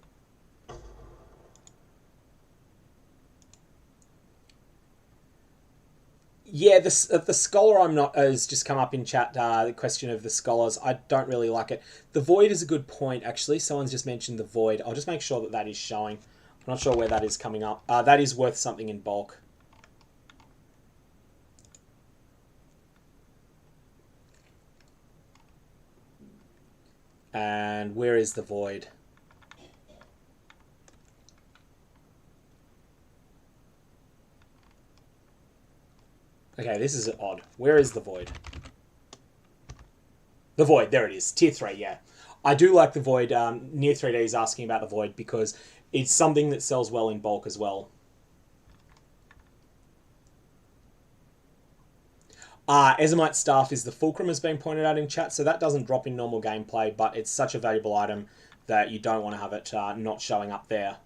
Yeah, the Scholar I'm not has just come up in chat, the question of the Scholars. I don't really like it. The Void is a good point, actually. Someone's just mentioned the Void. I'll just make sure that that is showing. I'm not sure where that is coming up. That is worth something in bulk. And where is the Void? Okay, this is odd. Where is the Void? The Void, there it is. Tier 3, yeah. I do like the Void. Near 3D is asking about the Void because it's something that sells well in bulk as well. Ezomite Staff is the Fulcrum, has been pointed out in chat, so that doesn't drop in normal gameplay, but it's such a valuable item that you don't want to have it not showing up there.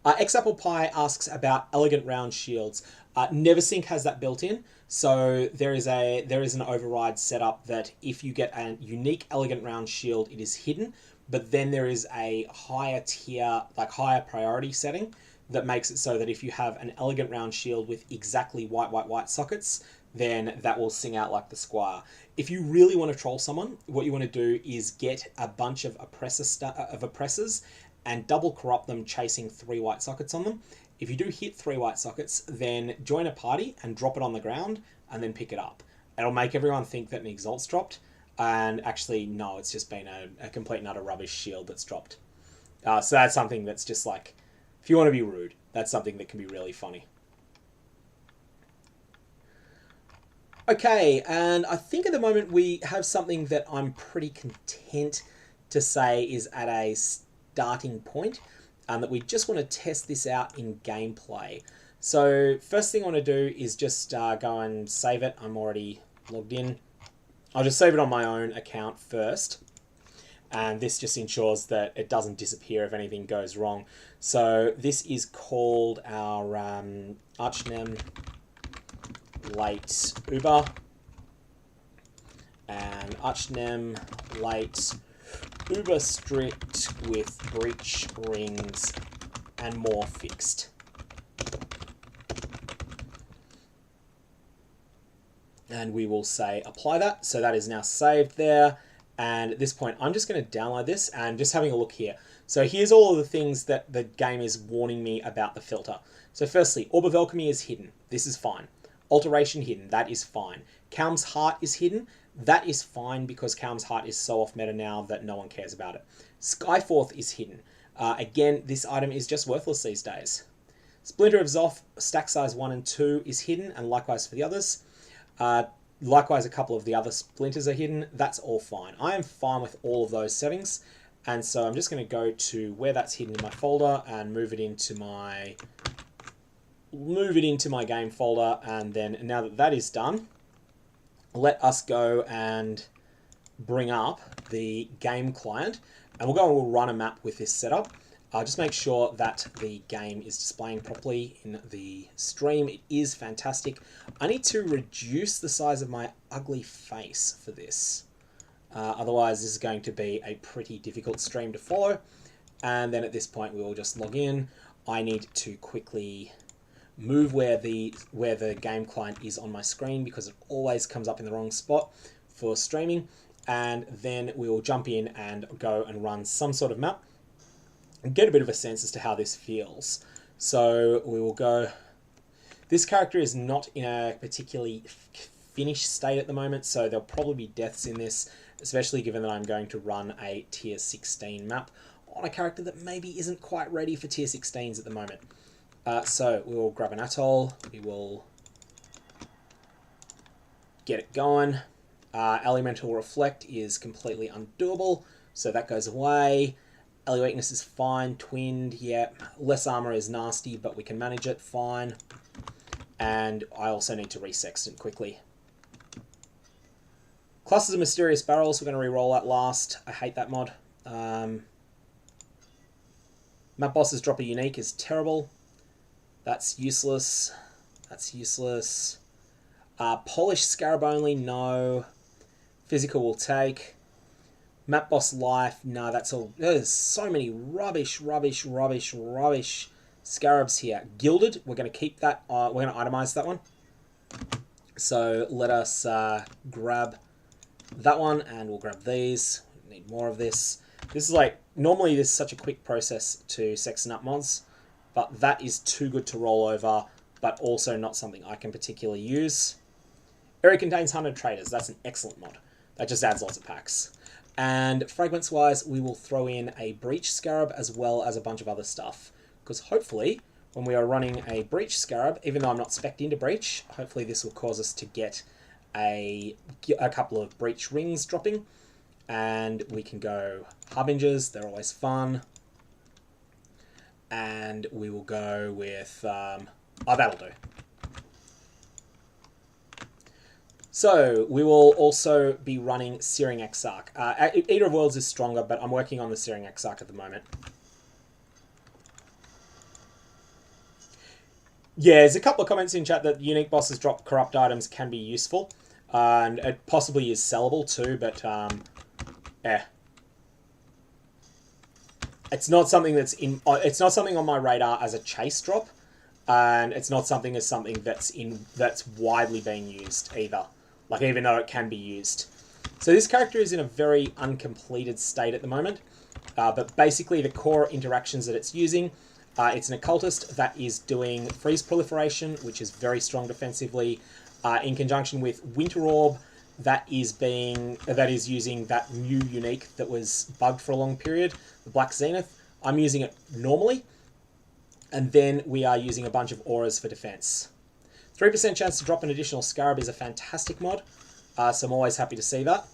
X-Apple Pie asks about Elegant Round Shields. Neversink has that built in, so there is an override set up that if you get a unique Elegant Round Shield, it is hidden, but then there is a higher tier, like higher priority setting that makes it so that if you have an Elegant Round Shield with exactly white sockets, then that will sing out like the Squire. If you really want to troll someone, what you want to do is get a bunch of oppressors and double corrupt them, chasing 3 white sockets on them. If you do hit 3 white sockets, then join a party and drop it on the ground and then pick it up. It'll make everyone think that an Exalt's dropped, and actually, no, it's just been a complete and utter rubbish shield that's dropped. So that's something that's just like, if you want to be rude, that's something that can be really funny. Okay, and I think at the moment we have something that I'm pretty content to say is at a starting point, that we just want to test this out in gameplay. So first thing I want to do is just go and save it. I'm already logged in. I'll just save it on my own account first, and this just ensures that it doesn't disappear if anything goes wrong. So this is called our Archnem late Uber, and Archnem late Uber strict with breach rings and more fixed. And we will say apply that. So that is now saved there. And at this point, I'm just going to download this and just having a look here. So here's all of the things that the game is warning me about the filter. So firstly, Orb of Alchemy is hidden. This is fine. Alteration hidden. That is fine. Calm's Heart is hidden. That is fine because Calm's Heart is so off meta now that no one cares about it. Skyforth is hidden. Again, this item is just worthless these days. Splinter of Zoth, stack size 1 and 2 is hidden, and likewise for the others. Likewise, a couple of the other splinters are hidden. That's all fine. I am fine with all of those settings. And so I'm just going to go to where that's hidden in my folder and move it into my game folder. And then now that that is done, let us go and bring up the game client. And we'll go and we'll run a map with this setup. Just make sure that the game is displaying properly in the stream. It is fantastic. I need to reduce the size of my ugly face for this. Otherwise, this is going to be a pretty difficult stream to follow. And then at this point, we will just log in. I need to quickly move where the game client is on my screen because it always comes up in the wrong spot for streaming. And then we will jump in and go and run some sort of map and get a bit of a sense as to how this feels. So we will go... This character is not in a particularly finished state at the moment, so there'll probably be deaths in this, especially given that I'm going to run a tier 16 map on a character that maybe isn't quite ready for tier 16s at the moment. So we will grab an atoll, we will get it going. Elemental Reflect is completely undoable, so that goes away. Alley Weakness is fine. Twinned, yeah. Less armor is nasty, but we can manage it fine. And I also need to re-sextant quickly. Clusters of Mysterious Barrels, we're going to re-roll that last. I hate that mod. Map Bosses drop a unique is terrible. That's useless. That's useless. Polished Scarab only, no. Physical will take. Map Boss Life, no, that's all. There's so many rubbish Scarabs here. Gilded, we're going to keep that. We're going to itemize that one. So let us grab that one, and we'll grab these. We need more of this. This is like, normally this is such a quick process to sexton up mods, but that is too good to roll over, but also not something I can particularly use. Area contains 100 traders. That's an excellent mod. That just adds lots of packs. And fragments-wise, we will throw in a Breach Scarab as well as a bunch of other stuff. Because hopefully, when we are running a Breach Scarab, even though I'm not spec'd into Breach, hopefully this will cause us to get a couple of Breach rings dropping. And we can go Harbingers, they're always fun. And we will go with... that'll do. So, we will also be running Searing Exarch. Eater of Worlds is stronger, but I'm working on the Searing Exarch at the moment. Yeah, there's a couple of comments in chat that unique bosses drop corrupt items can be useful. And it possibly is sellable too, but, It's not something that's it's not something on my radar as a chase drop. And it's not something that's widely being used either. Like, even though it can be used. So this character is in a very uncompleted state at the moment. But basically the core interactions that it's using, it's an occultist that is doing freeze proliferation, which is very strong defensively, in conjunction with Winter Orb, that is using that new unique that was bugged for a long period, the Black Zenith. I'm using it normally. And then we are using a bunch of auras for defense. 3% chance to drop an additional Scarab is a fantastic mod, so I'm always happy to see that.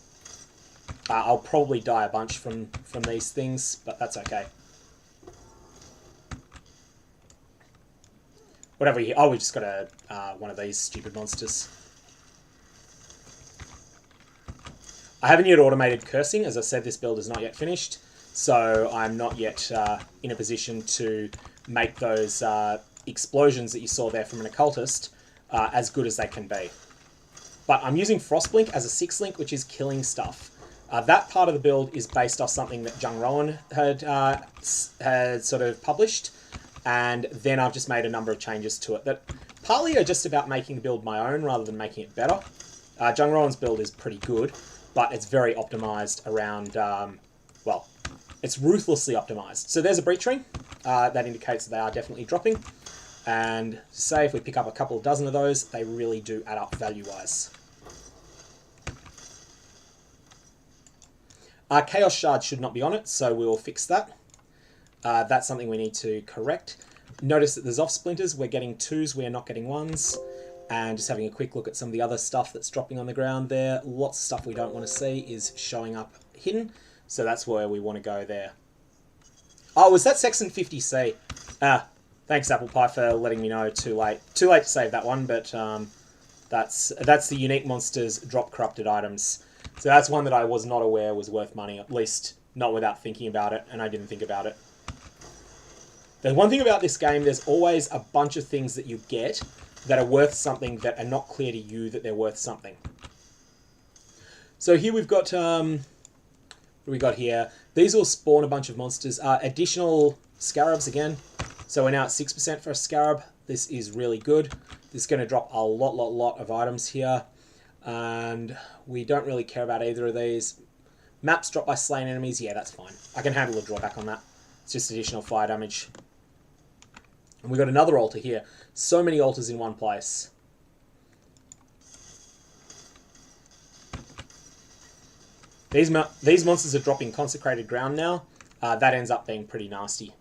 I'll probably die a bunch from these things, but that's okay. Whatever we... Oh, we just got one of these stupid monsters. I haven't yet automated cursing. As I said, this build is not yet finished, so I'm not yet in a position to make those explosions that you saw there from an occultist as good as they can be. But I'm using Frostblink as a 6-link, which is killing stuff. That part of the build is based off something that Jung Rowan had sort of published, and then I've just made a number of changes to it that partly are just about making the build my own rather than making it better. Jung Rowan's build is pretty good, but it's very optimized around, well, it's ruthlessly optimized. So there's a Breach Ring. That indicates that they are definitely dropping. And say if we pick up a couple of dozen of those, they really do add up value-wise. Chaos Shard should not be on it, so we will fix that. That's something we need to correct. Notice that there's off Splinters. We're getting 2s, we are not getting 1s. And just having a quick look at some of the other stuff that's dropping on the ground there. Lots of stuff we don't want to see is showing up hidden. So that's where we want to go there. Oh, was that Sexton 50C? Thanks, Apple Pie, for letting me know. Too late. Too late to save that one, but that's the unique monsters drop corrupted items. So that's one that I was not aware was worth money, at least not without thinking about it, and I didn't think about it. The one thing about this game, there's always a bunch of things that you get that are worth something that are not clear to you that they're worth something. So here we've got... what do we got here? These will spawn a bunch of monsters. Additional Scarabs again. So we're now at 6% for a Scarab. This is really good. This is going to drop a lot of items here. And we don't really care about either of these. Maps dropped by slain enemies. Yeah, that's fine. I can handle a drawback on that. It's just additional fire damage. And we've got another altar here. So many altars in one place. These monsters are dropping consecrated ground now. That ends up being pretty nasty.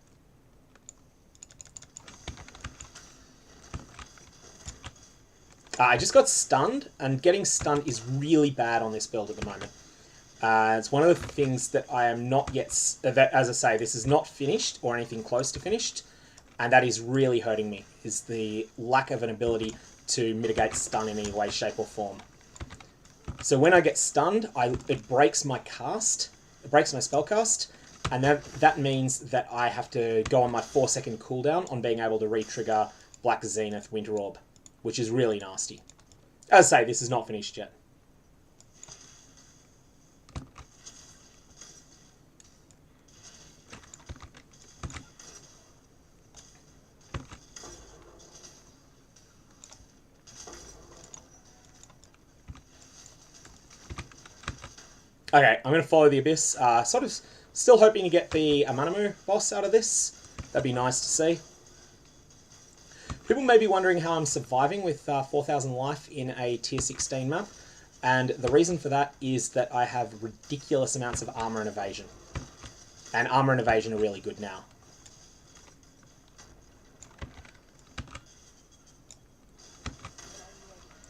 I just got stunned, and getting stunned is really bad on this build at the moment. It's one of the things that I am not yet... as I say, this is not finished or anything close to finished, and that is really hurting me, is the lack of an ability to mitigate stun in any way, shape, or form. So when I get stunned, it breaks my cast, it breaks my spell cast, and that means that I have to go on my 4-second cooldown on being able to re-trigger Black Zenith Winter Orb, which is really nasty. As I say, this is not finished yet. Okay, I'm going to follow the Abyss. Sort of still hoping to get the Amanamo boss out of this. That'd be nice to see. People may be wondering how I'm surviving with 4,000 life in a tier 16 map. And the reason for that is that I have ridiculous amounts of armor and evasion. And armor and evasion are really good now.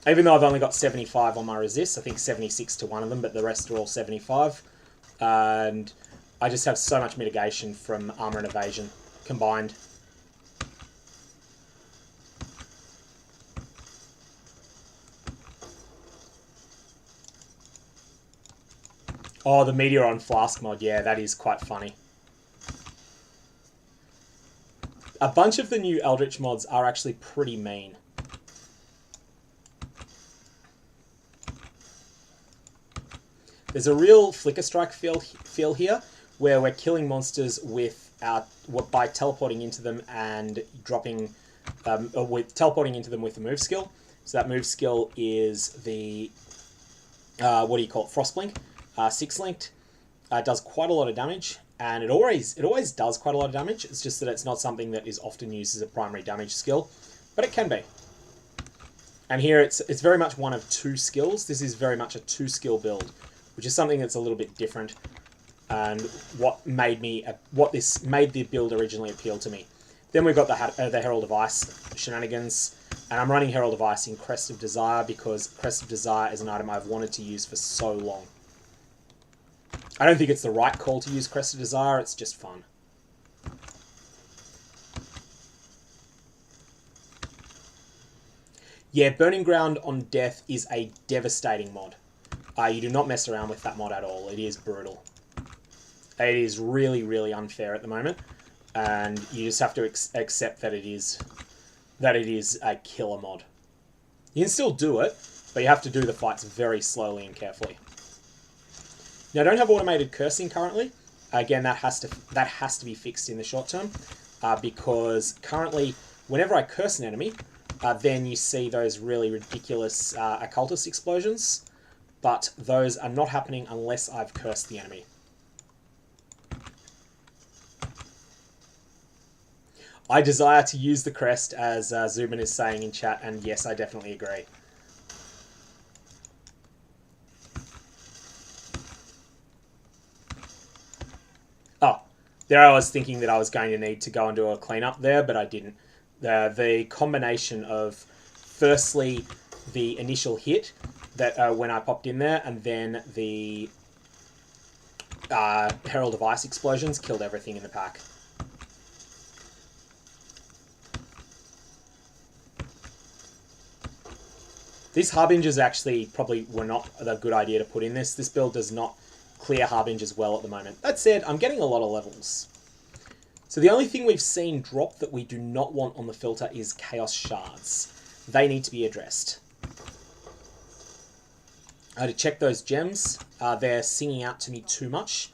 Even though I've only got 75 on my resists, I think 76 to one of them, but the rest are all 75. And I just have so much mitigation from armor and evasion combined. Oh, the Meteor on Flask mod, yeah, that is quite funny. A bunch of the new Eldritch mods are actually pretty mean. There's a real Flicker Strike feel here, where we're killing monsters by teleporting into them and dropping, teleporting into them with the move skill. So that move skill is the, what do you call it, Frostblink, 6-linked. Does quite a lot of damage, and it always does quite a lot of damage. It's just that it's not something that is often used as a primary damage skill, but it can be. And here it's very much one of two skills. This is very much a 2-skill build, which is something that's a little bit different, and what made the build originally appeal to me. Then we've got the Herald of Ice shenanigans, and I'm running Herald of Ice in Crest of Desire because Crest of Desire is an item I've wanted to use for so long. I don't think it's the right call to use Crest of Desire, it's just fun. Yeah, Burning Ground on Death is a devastating mod. You do not mess around with that mod at all. It is brutal. It is really, really unfair at the moment, and you just have to accept that it is a killer mod. You can still do it, but you have to do the fights very slowly and carefully. Now, I don't have automated cursing currently. Again, that has to be fixed in the short term, because currently, whenever I curse an enemy, then you see those really ridiculous occultist explosions. But those are not happening unless I've cursed the enemy. I desire to use the crest, as Zubin is saying in chat, and yes, I definitely agree. Oh, there I was thinking that I was going to need to go and do a cleanup there, but I didn't. The combination of, firstly, the initial hit that when I popped in there, and then the Herald of Ice explosions killed everything in the pack. These Harbingers actually probably were not a good idea to put in this. This build does not clear Harbingers well at the moment. That said, I'm getting a lot of levels. So the only thing we've seen drop that we do not want on the filter is Chaos Shards. They need to be addressed. I had to check those gems. They're singing out to me too much.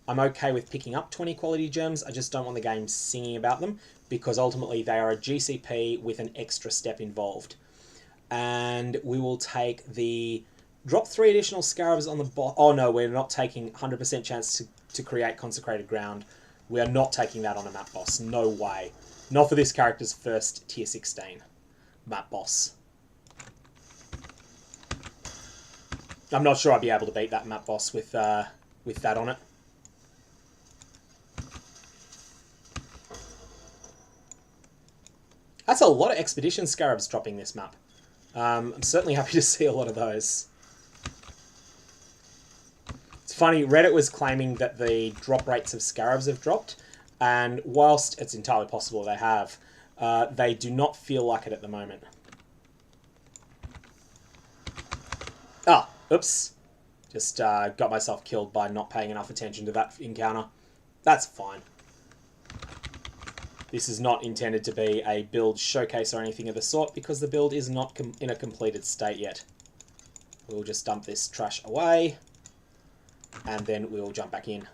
I'm okay with picking up 20 quality gems. I just don't want the game singing about them, because ultimately they are a GCP with an extra step involved. And we will take the drop 3 additional Scarabs on the bot. Oh no, we're not taking 100% chance to create Consecrated Ground. We are not taking that on a map boss. No way. Not for this character's first tier 16 map boss. I'm not sure I'd be able to beat that map boss with that on it. That's a lot of Expedition Scarabs dropping this map. I'm certainly happy to see a lot of those. It's funny, Reddit was claiming that the drop rates of Scarabs have dropped, and whilst it's entirely possible they have, they do not feel like it at the moment. Ah, oops. Just got myself killed by not paying enough attention to that encounter. That's fine. This is not intended to be a build showcase or anything of the sort, because the build is not in a completed state yet. We'll just dump this trash away, and then we'll jump back in.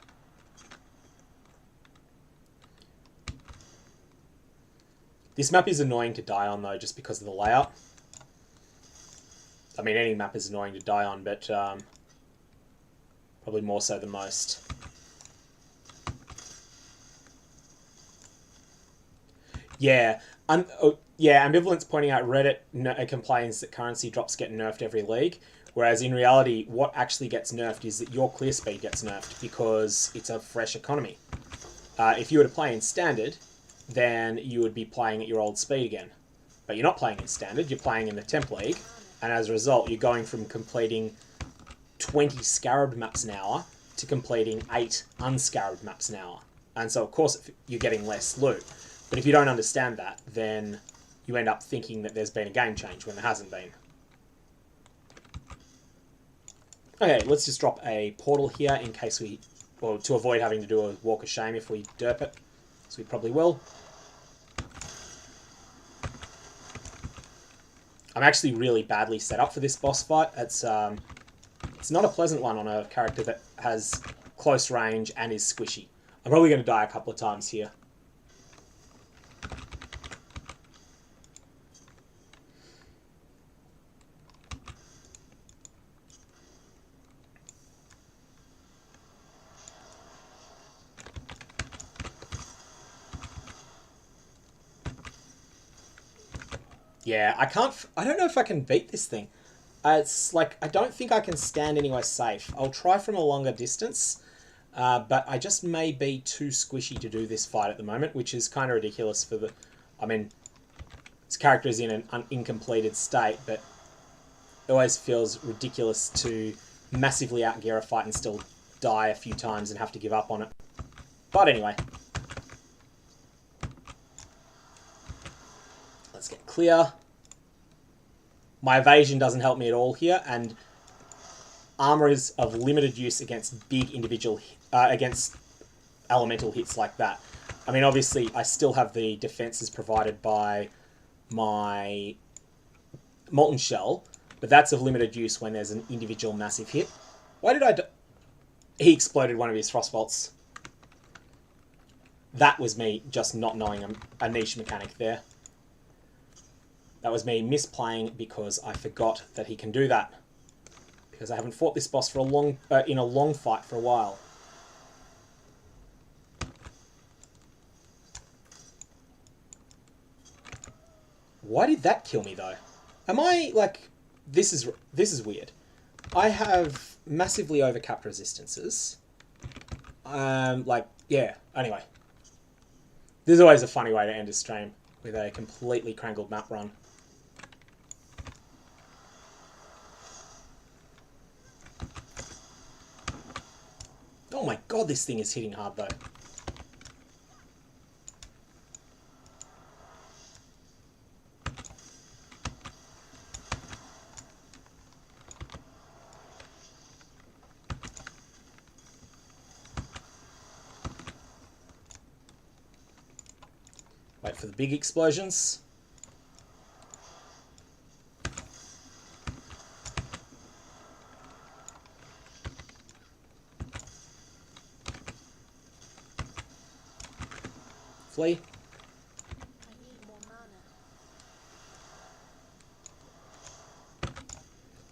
This map is annoying to die on, though, just because of the layout. I mean, any map is annoying to die on, but probably more so than most. Yeah, Ambivalent's pointing out Reddit complains that currency drops get nerfed every league, whereas in reality, what actually gets nerfed is that your clear speed gets nerfed because it's a fresh economy. If you were to play in Standard, then you would be playing at your old speed again. But you're not playing in Standard, you're playing in the Temp League, and as a result, you're going from completing 20 Scarab maps an hour to completing 8 unscarabed maps an hour. And so, of course, you're getting less loot. But if you don't understand that, then you end up thinking that there's been a game change when there hasn't been. Okay, let's just drop a portal here in case we... Well, to avoid having to do a walk of shame if we derp it. So we probably will. I'm actually really badly set up for this boss fight. It's not a pleasant one on a character that has close range and is squishy. I'm probably going to die a couple of times here. Yeah, I don't know if I can beat this thing. It's like, I don't think I can stand anywhere safe. I'll try from a longer distance, but I just may be too squishy to do this fight at the moment, which is kind of ridiculous for the... I mean, this character is in an incompleted state, but it always feels ridiculous to massively outgear a fight and still die a few times and have to give up on it. But anyway. Let's get clear. My evasion doesn't help me at all here, and armor is of limited use against big individual, against elemental hits like that. I mean, obviously, I still have the defenses provided by my Molten Shell, but that's of limited use when there's an individual massive hit. Why did I He exploded one of his frost bolts. That was me just not knowing a niche mechanic there. That was me misplaying because I forgot that he can do that. Because I haven't fought this boss for in a long fight for a while. Why did that kill me though? Am I like... This is weird. I have massively overcapped resistances. Yeah, anyway. This is always a funny way to end a stream, with a completely crangled map run. Oh my god, this thing is hitting hard though. Wait for the big explosions. Flee.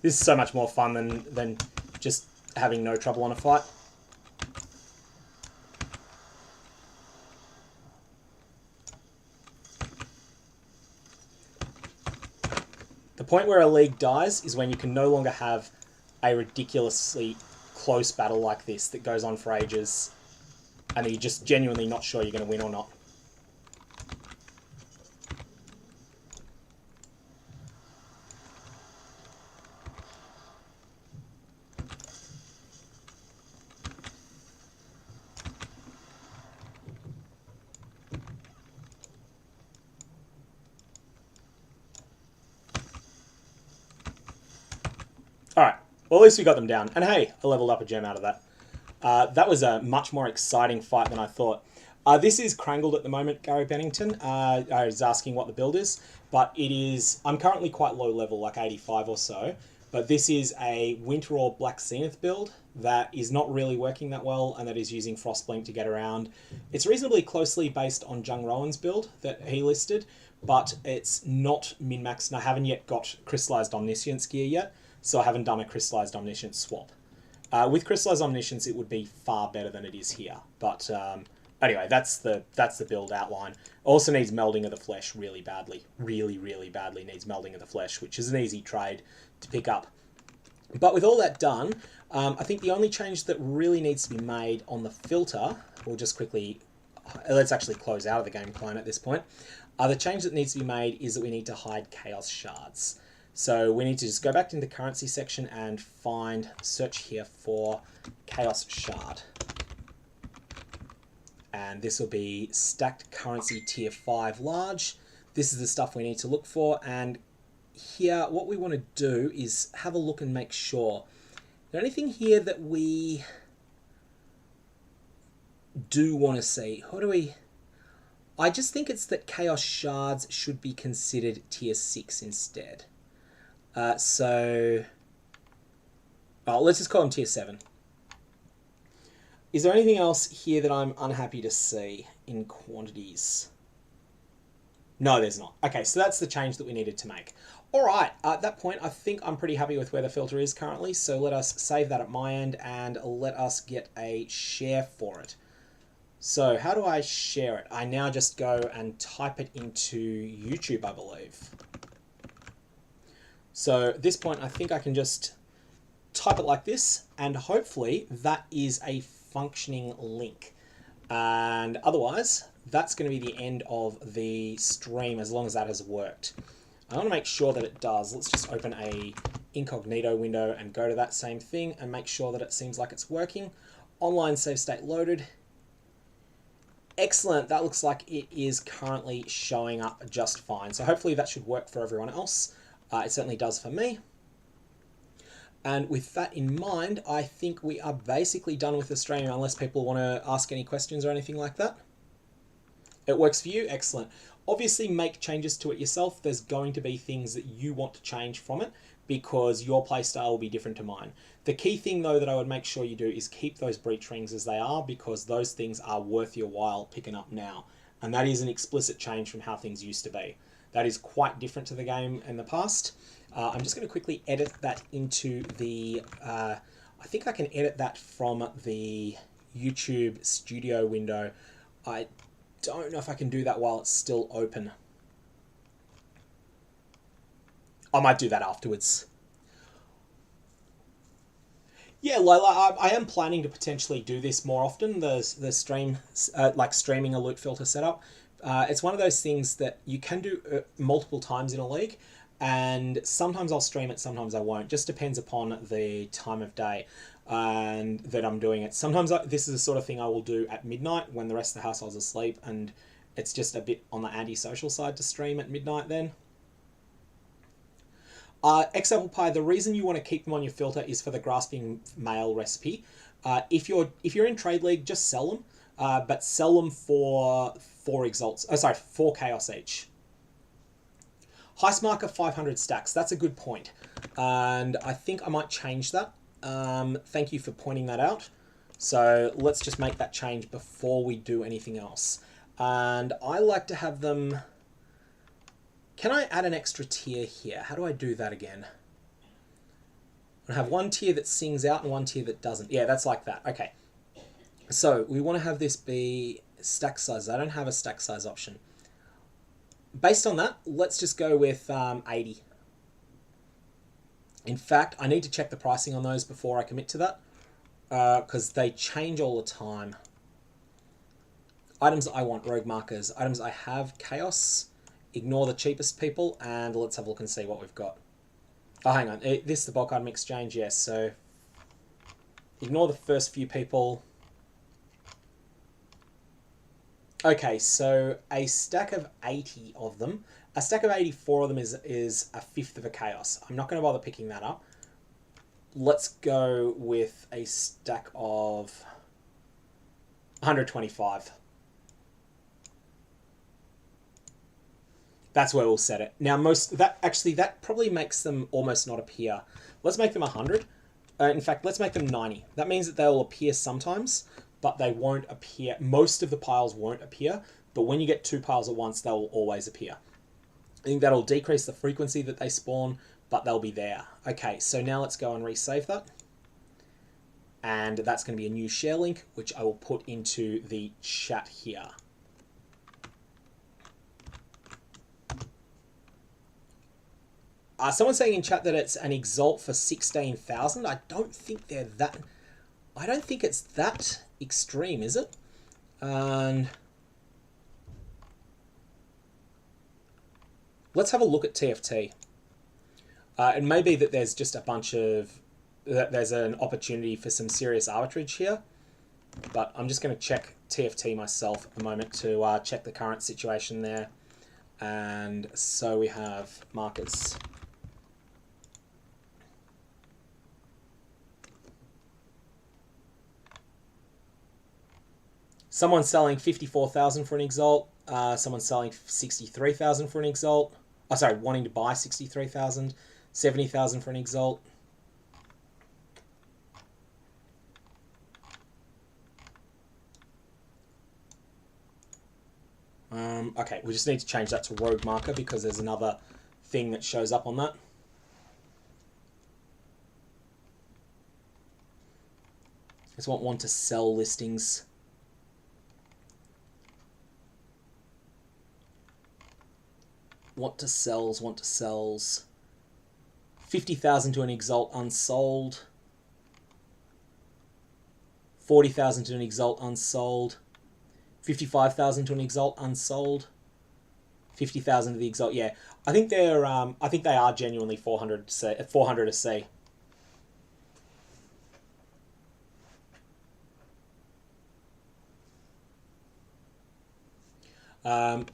This is so much more fun than just having no trouble on a fight. The point where a league dies is when you can no longer have a ridiculously close battle like this that goes on for ages and you're just genuinely not sure you're going to win or not. Alright, well at least we got them down. And hey, I leveled up a gem out of that. That was a much more exciting fight than I thought. This is Crangled at the moment, Gary Bennington. I was asking what the build is, but it is... I'm currently quite low level, like 85 or so, but this is a Winter or Black Zenith build that is not really working that well, and that is using Frostblink to get around. It's reasonably closely based on Jung Rowan's build that he listed, but it's not min-maxed, and I haven't yet got Crystallized Omniscience gear yet, so I haven't done a Crystallized Omniscience swap. With Crystallized Omniscience, it would be far better than it is here, but... Anyway, that's the build outline. Also needs Melding of the Flesh really badly. Really, really badly needs Melding of the Flesh, which is an easy trade to pick up. But with all that done, I think the only change that really needs to be made on the filter, we'll just quickly... Let's actually close out of the game client at this point. The change that needs to be made is that we need to hide Chaos Shards. So we need to just go back into the currency section and search here for Chaos Shard. And this will be stacked currency tier 5 large. This is the stuff we need to look for. And here, what we want to do is have a look and make sure. Is there anything here that we do want to see? How do we... I just think it's that Chaos Shards should be considered tier 6 instead. Let's just call them tier 7. Is there anything else here that I'm unhappy to see in quantities? No, there's not. Okay, so that's the change that we needed to make. All right, at that point, I think I'm pretty happy with where the filter is currently, so let us save that at my end and let us get a share for it. So how do I share it? I now just go and type it into YouTube, I believe. So at this point, I think I can just type it like this, and hopefully that is a functioning link. And otherwise, that's going to be the end of the stream as long as that has worked. I want to make sure that it does. Let's just open a incognito window and go to that same thing and make sure that it seems like it's working. Online save state loaded. Excellent. That looks like it is currently showing up just fine. So hopefully that should work for everyone else. It certainly does for me. And with that in mind, I think we are basically done with the stream unless people want to ask any questions or anything like that. It works for you? Excellent. Obviously make changes to it yourself. There's going to be things that you want to change from it because your playstyle will be different to mine. The key thing though that I would make sure you do is keep those breach rings as they are because those things are worth your while picking up now. And that is an explicit change from how things used to be. That is quite different to the game in the past. I'm just going to quickly edit that into the... I think I can edit that from the YouTube studio window. I don't know if I can do that while it's still open. I might do that afterwards. Yeah, Lola, I am planning to potentially do this more often, the stream, like streaming a loot filter setup. It's one of those things that you can do multiple times in a league, and sometimes I'll stream it, sometimes I won't. Just depends upon the time of day and that I'm doing it. Sometimes this is the sort of thing I will do at midnight when the rest of the household's asleep, and it's just a bit on the antisocial side to stream at midnight then. Example Pie, the reason you want to keep them on your filter is for the Grasping Mail recipe. If you're in Trade League, just sell them, but sell them for 4 exalts. Oh, sorry, 4 chaos each. Heist marker 500 stacks. That's a good point, and I think I might change that. Thank you for pointing that out. So let's just make that change before we do anything else. And I like to have them... Can I add an extra tier here? How do I do that again? I have one tier that sings out and one tier that doesn't. Yeah, that's like that. Okay. So we want to have this be stack size. I don't have a stack size option. Based on that, let's just go with 80. In fact, I need to check the pricing on those before I commit to that, because they change all the time. Items I want, rogue markers. Items I have, chaos. Ignore the cheapest people, and let's have a look and see what we've got. Oh, hang on. This is the bulk item exchange, yes. So ignore the first few people. Okay, so a stack of 80 of them. A stack of 84 of them is a fifth of a chaos. I'm not going to bother picking that up. Let's go with a stack of 125. That's where we'll set it. Now, that probably makes them almost not appear. Let's make them 100. In fact, let's make them 90. That means that they'll appear sometimes, but they won't appear. Most of the piles won't appear, but when you get 2 piles at once, they'll always appear. I think that'll decrease the frequency that they spawn, but they'll be there. Okay, so now let's go and resave that. And that's going to be a new share link, which I will put into the chat here. Someone's saying in chat that it's an Exalt for 16,000. I don't think it's that extreme, is it? And let's have a look at TFT. It may be that there's just a bunch of... there's an opportunity for some serious arbitrage here. But I'm just going to check TFT myself a moment to check the current situation there. And so we have markets. Someone's selling 54,000 for an Exalt. Someone's selling 63,000 for an Exalt. Oh, sorry, wanting to buy 63,000. 70,000 for an Exalt. Okay, we just need to change that to rogue marker because there's another thing that shows up on that. I just want to sell listings. Want to sells. 50,000 to an Exalt unsold. 40,000 to an Exalt unsold. 55,000 to an Exalt unsold. 50,000 to the Exalt. Yeah, I think they are genuinely 400 a C.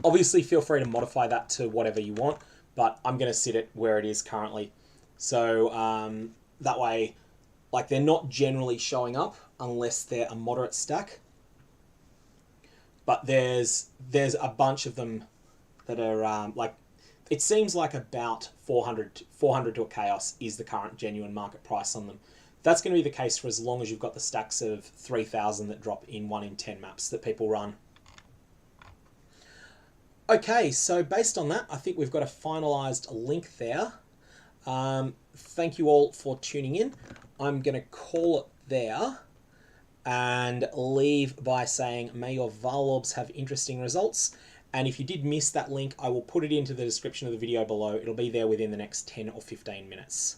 Obviously, feel free to modify that to whatever you want, but I'm going to sit it where it is currently. So that way, like, they're not generally showing up unless they're a moderate stack. But there's a bunch of them that are, like, it seems like about 400 to a chaos is the current genuine market price on them. That's going to be the case for as long as you've got the stacks of 3,000 that drop in 1 in 10 maps that people run. Okay, so based on that, I think we've got a finalized link there. Thank you all for tuning in. I'm going to call it there and leave by saying, may your Varlorbs have interesting results. And if you did miss that link, I will put it into the description of the video below. It'll be there within the next 10 or 15 minutes.